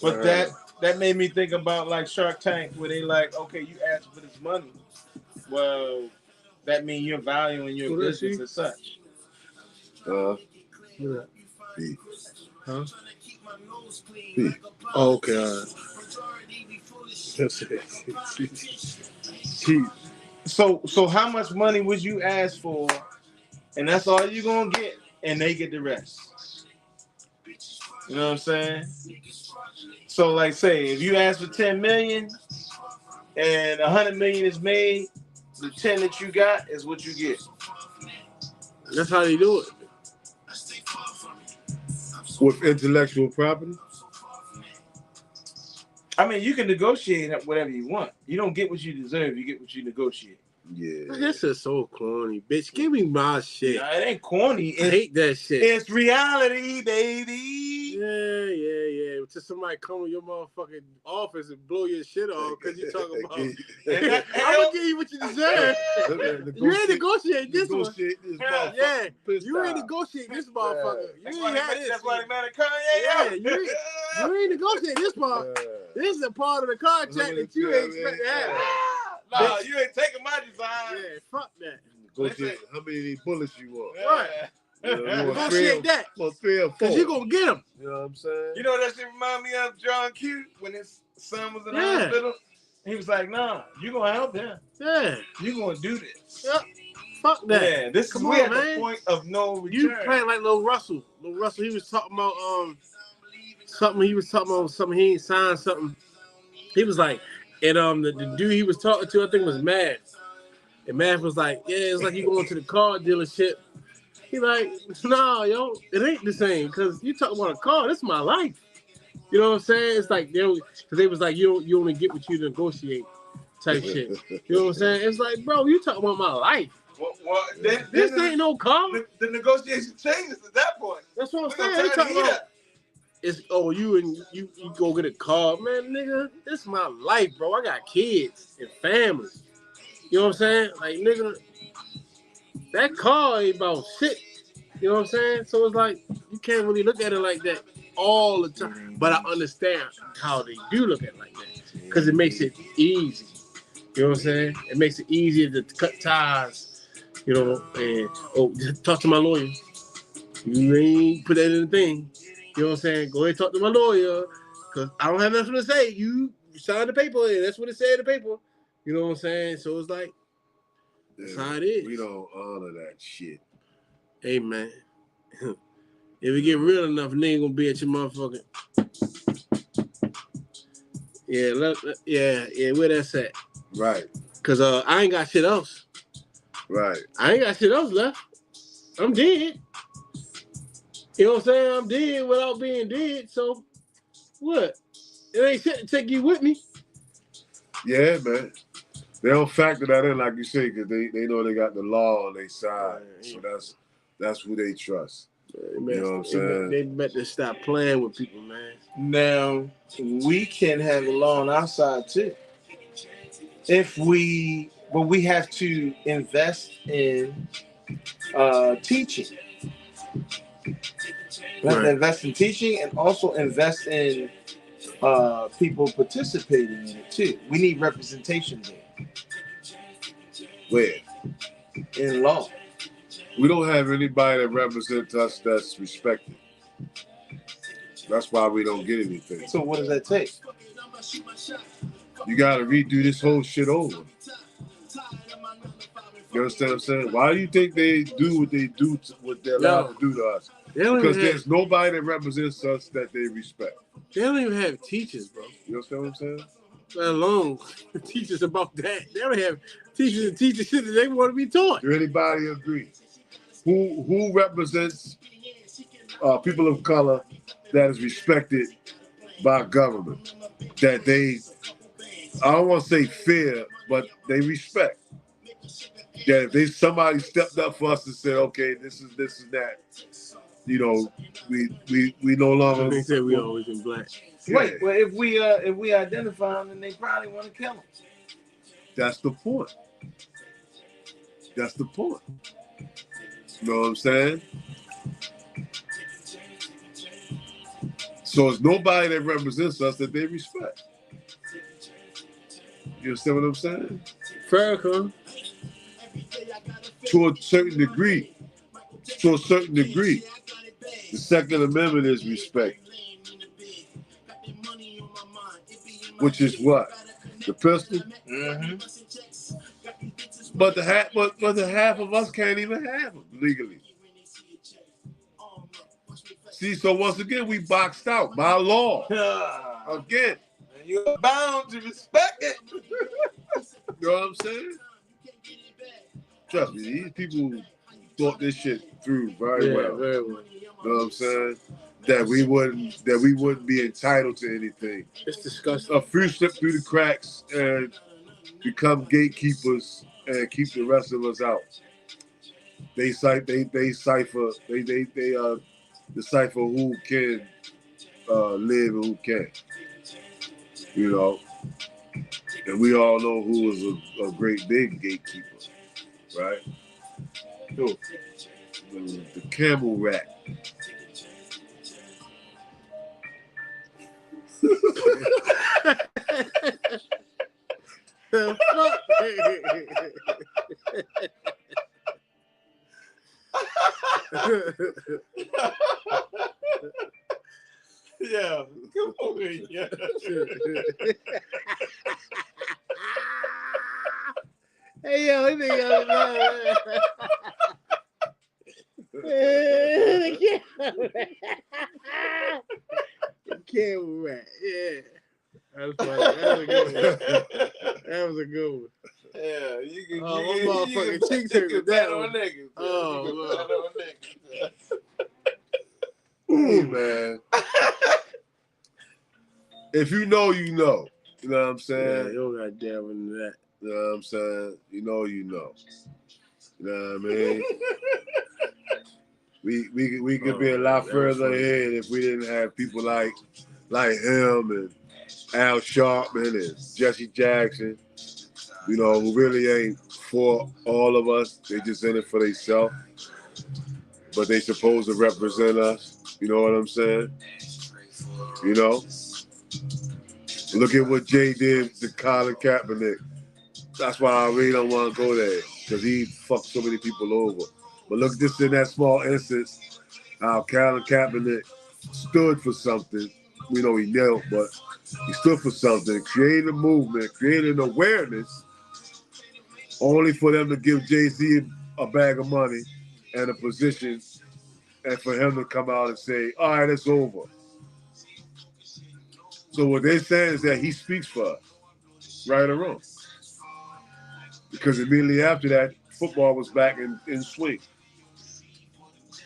S4: But that made me think about like Shark Tank, where they like, okay, you asked for this money. Well, that means you're valuing your business as such.
S2: Beast.
S3: Huh?
S2: Beast.
S3: Oh, okay. All right.
S4: So how much money would you ask for? And that's all you're gonna get, and they get the rest. You know what I'm saying? So, like, say if you ask for 10 million and 100 million is made, the 10 that you got is what you get.
S3: That's how they do it.
S2: With intellectual property?
S4: I mean, you can negotiate whatever you want. You don't get what you deserve. You get what you negotiate.
S2: Yeah.
S3: This is so corny, bitch. Give me my shit.
S4: Nah, it ain't corny.
S3: I hate that shit.
S4: It's reality, baby.
S3: Yeah. To somebody come to your motherfucking office and blow your shit off because you talking about. I'm gonna give you what you deserve. You ain't negotiate this one. Yeah, you ain't negotiate this motherfucker. You ain't had this.
S4: That's why they mad at Kanye.
S3: Yeah, you ain't negotiate this part. This is a part of the contract that you ain't expect to have.
S4: No, you ain't taking my design.
S3: Yeah, fuck that.
S2: Negotiate how many of these bullets you want.
S3: Right. Negotiate that.
S2: Well, 3 or 4.
S3: Because you're going to get them.
S2: You know what I'm saying?
S4: You know what that shit remind me of? John Q, when his son was in the hospital. He was like, nah, you going to help him.
S3: Yeah.
S4: You going to do this.
S3: Yep. Fuck that.
S4: Yeah, this is at the point of no return.
S3: You playing like Lil Russell. Lil Russell, he was talking about something he ain't signed something. He was like, and the dude he was talking to, I think was Math. And Math was like, yeah, it's like you going to the car dealership. He like, nah, yo, it ain't the same. Cause you talking about a car, this is my life. You know what I'm saying? It's like cause they was like, you only get what you negotiate type shit. You know what I'm saying? It's like, bro, you talking about my life. This ain't no car.
S4: The negotiation changes at that point.
S3: That's what I'm saying. They talking about, it's you go get a car, man, nigga. This is my life, bro. I got kids and family. You know what I'm saying? Like, nigga, that car ain't about shit. You know what I'm saying? So it's like you can't really look at it like that. all the time. But I understand how they do look at it like that because it makes it easy. You know what I'm saying? It makes it easier to cut ties. You know, and just talk to my lawyer. You ain't put that in the thing. You know what I'm saying? Go ahead and talk to my lawyer because I don't have nothing to say. You signed the paper and that's what it said in the paper. You know what I'm saying? So it's like, that's how it is.
S2: We don't honor that shit.
S3: Hey, man. If we get real enough, they ain't gonna be at your motherfucking. Yeah, where that's at.
S2: Right.
S3: Because I ain't got shit else.
S2: Right.
S3: I ain't got shit else left. I'm dead. You know what I'm saying? I'm dead without being dead. So what? It ain't shit to take you with me.
S2: Yeah, man. They don't factor that in, like you say, because they know they got the law on their side. So that's who they trust. You know what I'm saying?
S3: They better stop playing with people, man.
S4: Now, we can have a law on our side too. But we have to invest in teaching. We have to invest in teaching and also invest in people participating in it too. We need representation there.
S2: Where?
S4: In law.
S2: We don't have anybody that represents us that's respected. That's why we don't get anything.
S4: So what does that take?
S2: You got to redo this whole shit over. You understand what I'm saying? Why do you think they do what they do, what they're allowed to do to us? Because there's nobody that represents us that they respect.
S3: They don't even have teachers, bro.
S2: You understand what I'm saying?
S3: Let alone teachers about that. They don't have teachers and teach shit that they want to be taught.
S2: Do anybody agree? Who represents people of color that is respected by government? That they, I don't want to say fear, but they respect. That if somebody stepped up for us and said, okay, this is that, you know, we no longer.
S3: They said we always been black.
S2: Yeah.
S4: Wait, well, if we identify them, then they probably want to kill them.
S2: That's the point. That's the point. You know what I'm saying? So it's nobody that represents us that they respect. You understand what I'm saying?
S3: Farrakhan.
S2: To a certain degree. To a certain degree. The Second Amendment is respect. Which is what? The pistol?
S4: Mm-hmm.
S2: But the half of us can't even have them legally. See, so once again, we boxed out by law. Again.
S4: You're bound to respect it.
S2: You know what I'm saying? Trust me, these people thought this shit through very well.
S3: Very well.
S2: You know what I'm saying? That we wouldn't be entitled to anything.
S3: It's disgusting.
S2: A few slip through the cracks and become gatekeepers and keep the rest of us out. They decipher who can live and who can't. You know, and we all know who was a great big gatekeeper, right? Who? The camel rat.
S3: The fuck?
S4: Yeah, come over here.
S3: Hey, yo, the camel rat. Yeah. That was funny. That was a good one. That was a good one.
S4: Yeah, you can.
S3: Oh, my motherfucking cheeks hurt with that one.
S4: Niggas.
S3: Oh,
S2: Hey, man. If you know, you know. You know what I'm saying?
S3: Yeah, you don't got damn into that.
S2: You know what I'm saying? You know, you know. You know what I mean? We could be a lot further ahead if we didn't have people like him and Al Sharpton and Jesse Jackson, you know, who really ain't for all of us. They just in it for themselves. But they supposed to represent us. You know what I'm saying? You know? Look at what Jay did to Colin Kaepernick. That's why I really don't want to go there, because he fucked so many people over. But look just in that small instance, how Colin Kaepernick stood for something. We know he knelt, but he stood for something, created a movement, created an awareness, only for them to give Jay-Z a bag of money and a position, and for him to come out and say, all right, it's over. So what they're saying is that he speaks for us, right or wrong. Because immediately after that, football was back in swing.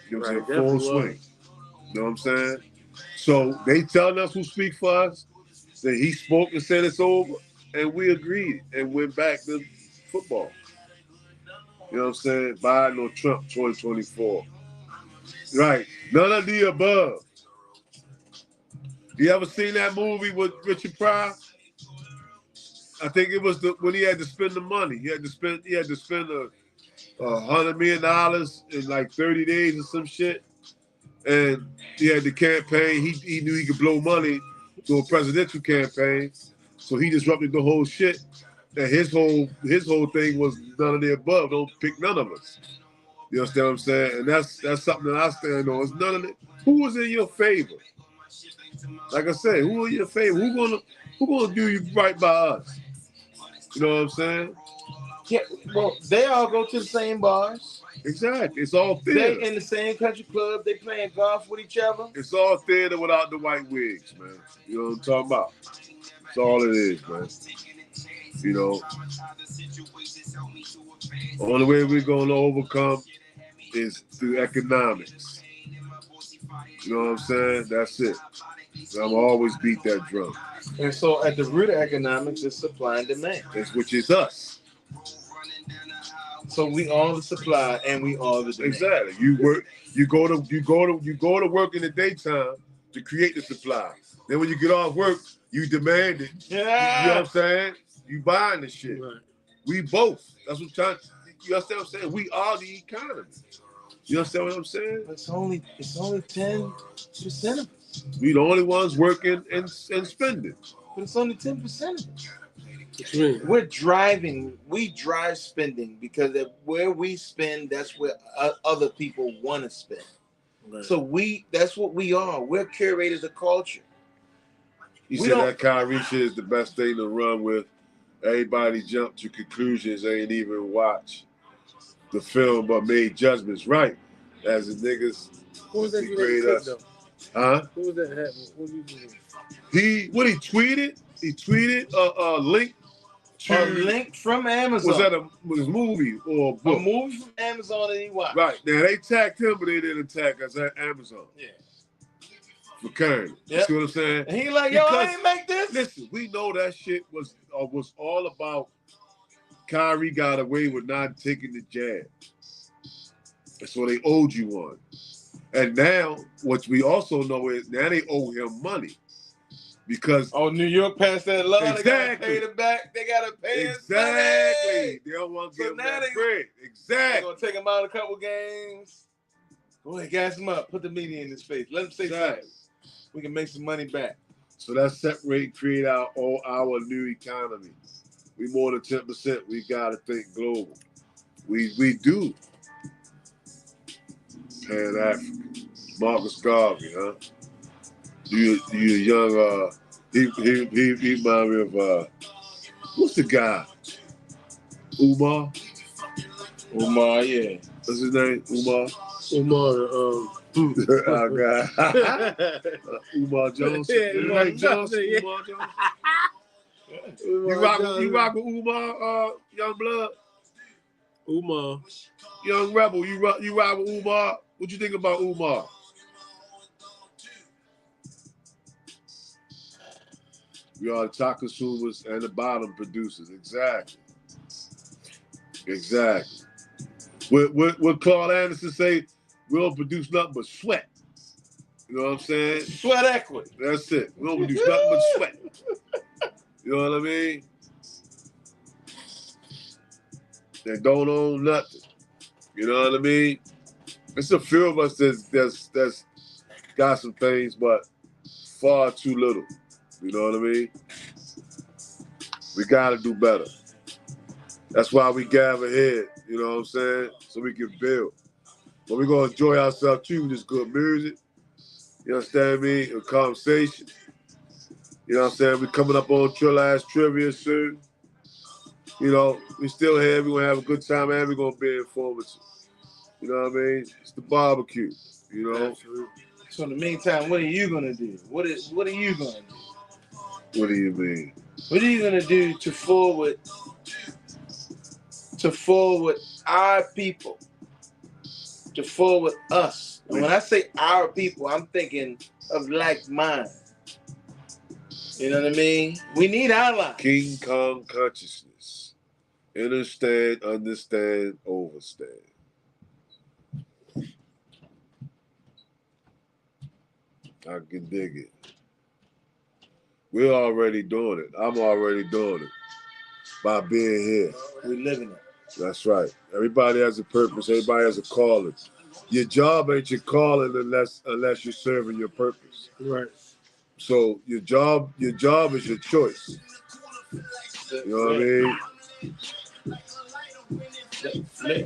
S2: You know what I'm saying? Full swing. You know what I'm saying? So they telling us who speak for us, that he spoke and said it's over, and we agreed and went back to football. You know what I'm saying? Biden or Trump 2024. Right. None of the above. You ever seen that movie with Richard Pryor? I think it was when he had to spend the money. He had to spend $100 million in like 30 days or some shit. And he had the campaign. He knew he could blow money to a presidential campaign. So he disrupted the whole shit. And his whole thing was none of the above. Don't pick none of us. You understand what I'm saying? And that's something that I stand on. It's none of it. Who was in your favor? Like I said, who in your favor? Who gonna do you right by us? You know what I'm saying?
S4: Yeah, well, they all go to the same bars.
S2: Exactly. It's all theater.
S4: They in the same country club. They playing golf with each other.
S2: It's all theater without the white wigs, man. You know what I'm talking about? That's all it is, man. You know, the only way we're going to overcome is through economics. You know what I'm saying? That's it. So I'm always beat that drum.
S4: And so at the root of economics is supply and demand.
S2: Which is us.
S4: So we are the supply and we are the demand.
S2: Exactly. You go to work in the daytime to create the supply. Then when you get off work, you demand it.
S4: Yeah.
S2: You know what I'm saying? You buying the shit.
S3: Right.
S2: We both. That's what I'm trying. You understand what I'm saying? We are the economy. You understand what I'm saying?
S4: It's only 10% of it.
S2: We the only ones working and spending.
S4: But it's only 10% of it.
S3: What you mean?
S4: We drive spending because where we spend, that's where other people want to spend. Right. So that's what we are. We're curators of culture.
S2: You said that Kyrie shit is the best thing to run with. Everybody jump to conclusions, ain't even watch the film but made judgments. Right. As the niggas
S3: Who was that
S2: degrade us. Huh?
S3: Who was that happening? What did you do?
S2: He tweeted? He tweeted a link to...
S4: A link from Amazon.
S2: Was that a movie or a book?
S4: A movie from Amazon that he watched.
S2: Right. Now, they tagged him, but they didn't tag us at Amazon.
S4: Yeah.
S2: For Karen.
S4: Yep.
S2: You see what I'm saying?
S4: And he like, yo, I ain't make this.
S2: Listen, we know that shit was all about Kyrie got away with not taking the jab. And so they owed you one. And now, what we also know is now they owe him money. Because
S4: New York passed that law.
S2: Exactly.
S4: They gotta pay the back. They gotta pay his money.
S2: Exactly. They don't want to give him that bread. Exactly.
S4: They're gonna take him out a couple games. Go ahead, gas him up. Put the media in his face. Let him say something. We can make some money back.
S2: So that separate, create our new economy. We more than 10%. We gotta think global. We do. Pan African. Marcus Garvey, huh? You young he remind me of what's the guy? Umar, yeah. What's his name? Umar, our guy. Umar Jones.
S3: Yeah, Umar Jones. Yeah.
S2: Umar Jones. You rock with Umar, young blood?
S3: Umar.
S2: Young rebel, you rock with Umar? What you think about Umar? We are the top consumers and the bottom producers. Exactly. What Claude Anderson say? We don't produce nothing but sweat. You know what I'm saying?
S4: Sweat equity.
S2: That's it. We don't produce nothing but sweat. You know what I mean? They don't own nothing. You know what I mean? It's a few of us that's got some things, but far too little. You know what I mean? We gotta do better. That's why we gather here, you know what I'm saying? So we can build. But we're gonna enjoy ourselves too with this good music. You understand me? A conversation. You know what I'm saying? We're coming up on Trill Ass Trivia soon. You know, we still here. We're gonna have a good time and we're gonna be informative. You know what I mean? It's the barbecue. You know?
S3: Absolutely.
S4: So in the meantime, what are you gonna do? What are you gonna do?
S2: What do you mean?
S4: What are you gonna do to forward our people, to forward us? And when I say our people, I'm thinking of like mine. You know what I mean? We need allies.
S2: King Kong consciousness. Understand, overstand. I can dig it. We're already doing it. I'm already doing it by being here.
S4: We're living it.
S2: That's right. Everybody has a purpose. Everybody has a calling. Your job ain't your calling unless you're serving your purpose.
S3: Right.
S2: So your job is your choice. You know what I mean?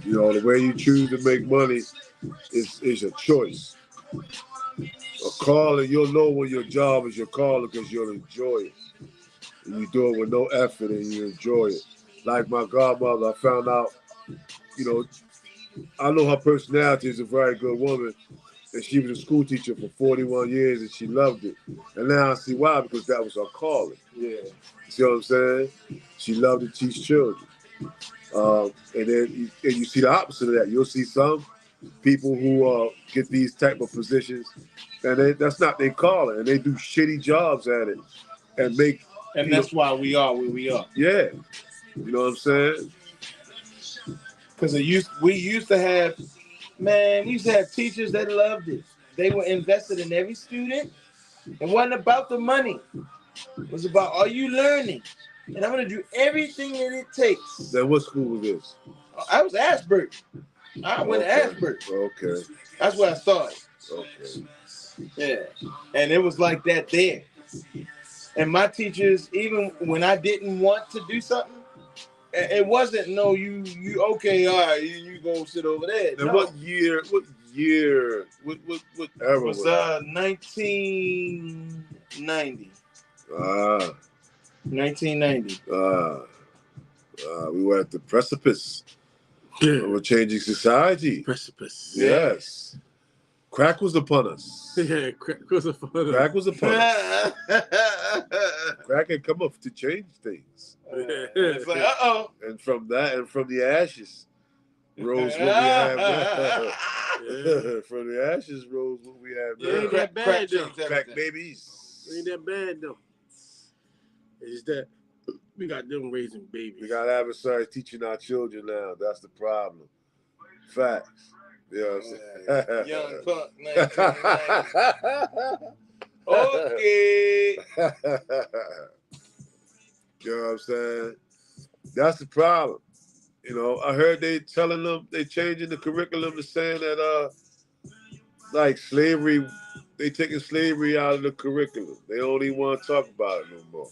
S2: You know, the way you choose to make money is your choice. A calling, you'll know when your job is your calling because you'll enjoy it. And you do it with no effort and you enjoy it. Like my godmother, I found out, you know, I know her personality is a very good woman. And she was a school teacher for 41 years and she loved it. And now I see why, because that was her calling.
S4: Yeah.
S2: You see what I'm saying? She loved to teach children. And then you see the opposite of that. You'll see some people who get these type of positions and that's not their calling. And they do shitty jobs at it and make...
S4: And that's why we are where we are.
S2: Yeah. You know what I'm saying?
S4: Because we used to have teachers that loved it. They were invested in every student. It wasn't about the money. It was about, are you learning? And I'm going to do everything that it takes.
S2: Then what school was this?
S4: I was Ashburn. I went to Ashburn.
S2: Okay.
S4: That's where I started.
S2: Okay.
S4: Yeah. And it was like that there. And my teachers, even when I didn't want to do something, it wasn't, no, you okay, all right, you go sit over there.
S2: And
S4: no.
S2: what year, what era
S4: was 1990. 1990.
S2: We were at the precipice of a changing society.
S3: Precipice.
S2: Yes. Crack was upon us.
S3: Yeah, crack was upon us.
S2: Crack was upon us. Crack had come up to change things.
S4: It's like, uh-oh.
S2: And from the ashes rose what we have now. From the ashes rose what we have now.
S3: Ain't that bad, though.
S2: Crack babies.
S3: Ain't that bad, though. It's that we got them raising babies.
S2: We got adversaries teaching our children now. That's the problem. Facts. You know what I'm saying?
S4: Young Punk, 1990. Okay.
S2: You know what I'm saying? That's the problem. You know, I heard they telling them they changing the curriculum to saying that like slavery, they taking slavery out of the curriculum. They don't even want to talk about it no more.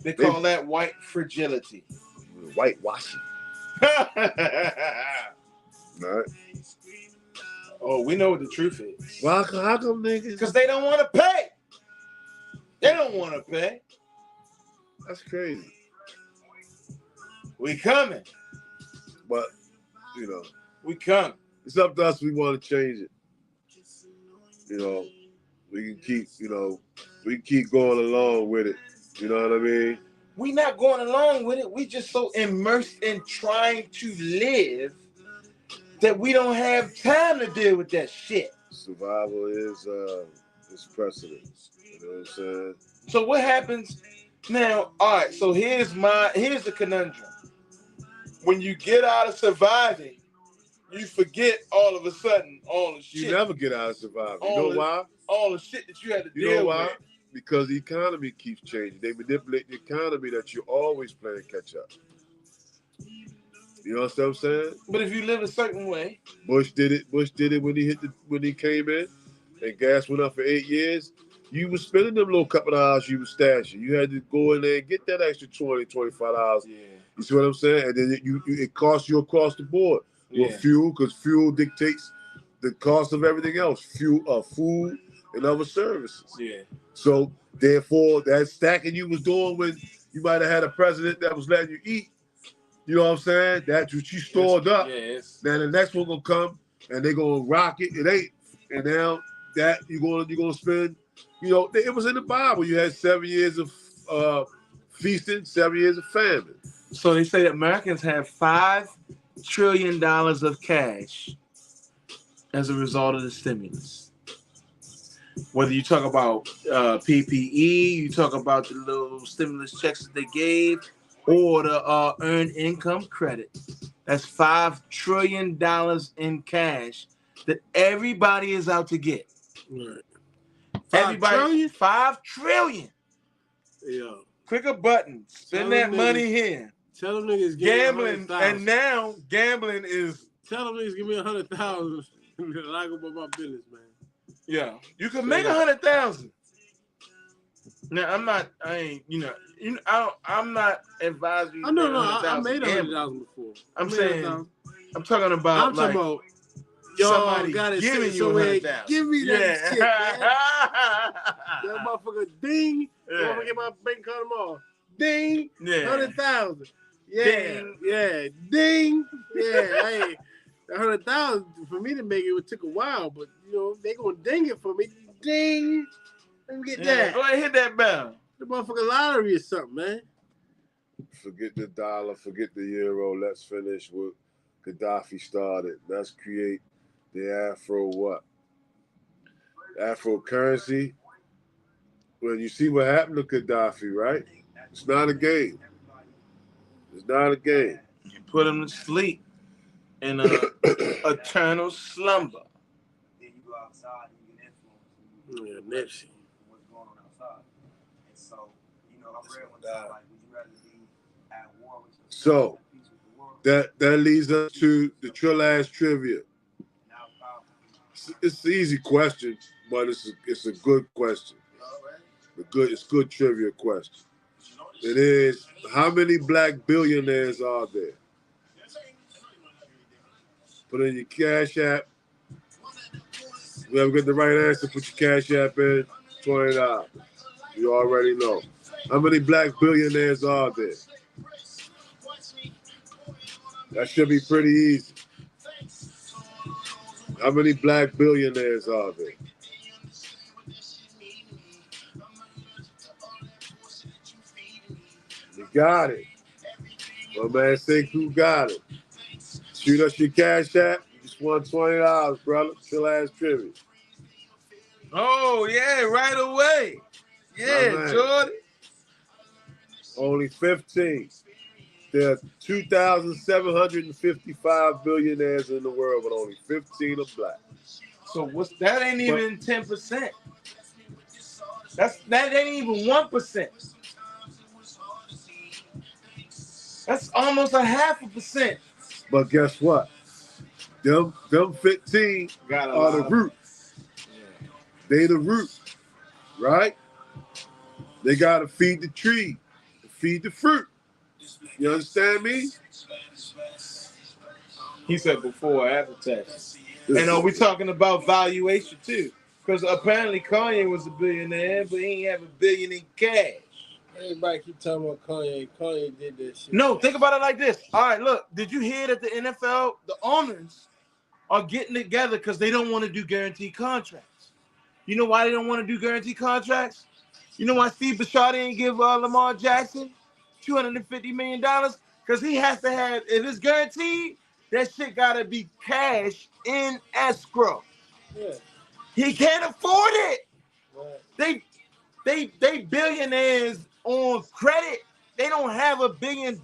S4: They call that white fragility.
S2: Whitewashing. Right?
S4: Oh, we know what the truth is.
S2: Well, how come niggas?
S4: Because they don't want to pay. They don't want to pay.
S2: That's crazy.
S4: We coming.
S2: But, you know.
S4: We coming.
S2: It's up to us. We want to change it. You know, we can keep going along with it. You know what I mean?
S4: We not going along with it. We just so immersed in trying to live that we don't have time to deal with that shit.
S2: Survival is precedence. You know what I'm saying?
S4: So what happens now? All right. So here's the conundrum. When you get out of surviving, you forget all of a sudden all the shit.
S2: You never get out of surviving. You know why?
S4: All the shit that you had to deal with.
S2: You know why? Because the economy keeps changing. They manipulate the economy that you're always playing catch up. You know what I'm saying?
S4: But if you live a certain way.
S2: Bush did it when he came in, and gas went up for 8 years. You was spending them little couple of hours you was stashing. You had to go in there and get that extra $20, $25.
S3: Yeah.
S2: You see what I'm saying? And then it costs you across the board with fuel, because fuel dictates the cost of everything else. Fuel, food, and other services.
S3: Yeah.
S2: So therefore, that stacking you was doing when you might have had a president that was letting you eat, you know what I'm saying? That's what you stored up.
S3: Yes.
S2: Then the next one gonna come and they gonna rock it. It ain't. And now that you're gonna spend, you know, it was in the Bible. You had 7 years of feasting, 7 years of famine.
S4: So they say that Americans have $5 trillion of cash as a result of the stimulus. Whether you talk about PPE, you talk about the little stimulus checks that they gave, or the earned income credit. That's $5 trillion in cash that everybody is out to get.
S3: Right.
S4: $5 trillion.
S3: Yeah.
S4: Click a button. Spend that money here.
S3: Tell them niggas
S4: gambling, and now gambling is.
S3: Tell them niggas give me 100,000 and I go about my business, man.
S4: Yeah, you can make 100,000. Now I'm not advising you.
S3: I made 100,000 before.
S4: I'm saying, I'm talking about
S3: somebody
S4: got it
S3: giving you 100,000. Give me that shit, man. That motherfucker ding. I'm gonna get my bank card tomorrow. Ding. Yeah. 100,000. Yeah. Ding. Yeah. Ding. Yeah. Hey, 100,000 for me to make it took a while, but you know they gonna ding it for me. Ding. Let me get that.
S4: Go ahead, hit that bell.
S3: The motherfucking lottery or something, man.
S2: Forget the dollar. Forget the euro. Let's finish what Gaddafi started. Let's create the Afro what? Afro currency. Well, you see what happened to Gaddafi, right? It's not a game. It's not a game.
S4: You put him to sleep in a eternal slumber.
S1: Then you go outside and you get influence.
S3: Yeah, Nipsey.
S1: What's going on outside? And so, you know, I read one time, like, would you rather be at war with yourself?
S2: So that leads us to the Trill-Ass Trivia. It's an easy question, but it's a good question. It's good trivia question. It is, how many black billionaires are there? Put in your Cash App. Whoever get the right answer, put your Cash App in, $20. You already know. How many black billionaires are there? That should be pretty easy. How many black billionaires are there? You got it. My man, think who got it. Shoot us your Cash App. You just won $20, brother. Trill-Ass Trivia.
S4: Oh, yeah, right away. Yeah, Jordan.
S2: Only 15. There are 2,755 billionaires in the world, but only 15 are black.
S4: So that ain't even 10%. That ain't even 1%. That's almost 0.5%.
S2: But guess what? Them 15 are the root. They the root, right? They gotta feed the tree, feed the fruit. You understand me?
S4: He said before, after tax. And are we talking about valuation too? Because apparently Kanye was a billionaire, but he ain't have $1 billion in cash.
S3: Everybody keep talking about Kanye. Kanye did that shit.
S4: No, think about it like this. All right, look, did you hear that the NFL, the owners, are getting together because they don't want to do guaranteed contracts? You know why they don't want to do guaranteed contracts? You know why Steve Bisciotti didn't give Lamar Jackson $250 million? Because he has to have, if it's guaranteed, that shit gotta be cash in escrow.
S3: Yeah.
S4: He can't afford it.
S3: Right.
S4: They billionaires on credit. They don't have $1 billion.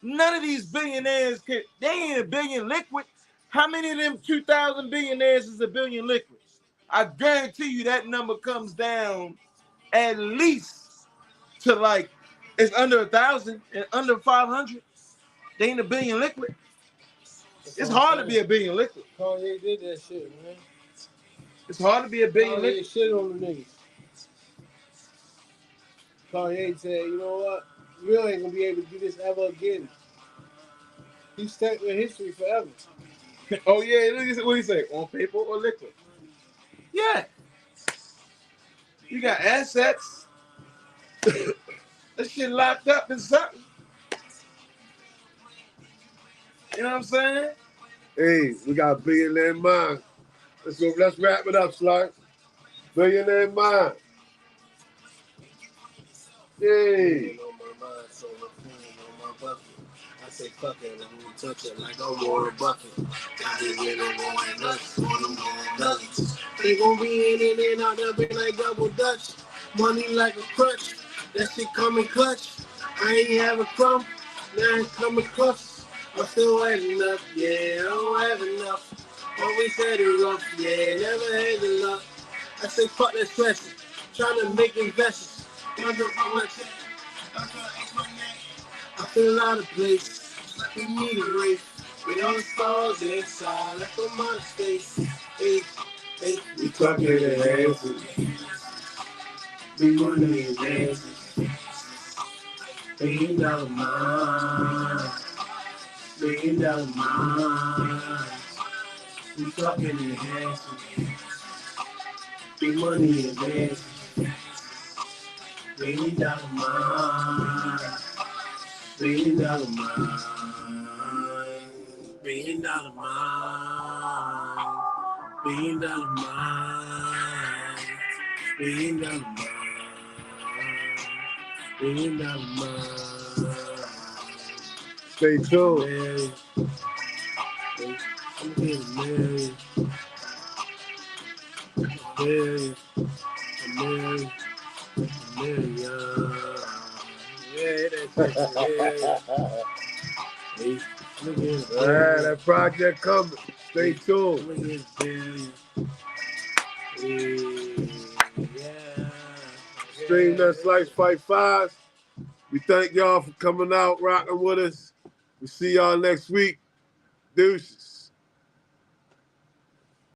S4: None of these billionaires they ain't $1 billion liquid. How many of them 2,000 billionaires is $1 billion liquid? I guarantee you that number comes down at least to like, it's under 1,000 and under 500. They ain't $1 billion liquid. It's hard to be $1 billion liquid.
S3: Kanye did that shit, man.
S4: It's hard to be a billionaire.
S3: Kanye shit on the niggas. Kanye said, you know what? You really ain't gonna be able to do this ever again. He's stuck with history forever.
S4: Oh yeah, what do you say? On paper or liquid? Yeah. You got assets. That shit locked up in something. You know what I'm saying?
S2: Hey, we got Billionaire Mind. Let's wrap it up, Slug. Billionaire Mind. Yay.
S3: I say fuck it, let me touch it like I'm Warren Buffett. I be winning all that nuts, dozens. They gon' be in and out, they'll be like double dutch. Money like a crutch, that shit coming clutch. I ain't have a crumb, now it's coming clutch. I'm still had enough, yeah, I don't have enough. Always had it rough, yeah, never had the luck. I say fuck that stress, trying to make investments. I feel out of place, like we need a race. We all stars inside, like I'm out of space. Hey, hey,
S2: We talking the answers.
S3: we money and dances. $1 million mind, $1 million mind. We talking in dances. Big money and dances. $1 million mind, $1 million mind. $1 million mind, $1 million mind, $1 million mind, $1 million mind.
S2: Stay tuned.
S3: Mary, I'm getting married. Mary, Mary, Mary, yeah, that's hey, look at
S2: That project coming. Stay tuned.
S3: look at Barry. Yeah.
S2: Stream that Slice Fight 5. We thank y'all for coming out, rocking with us. We see y'all next week. Deuces.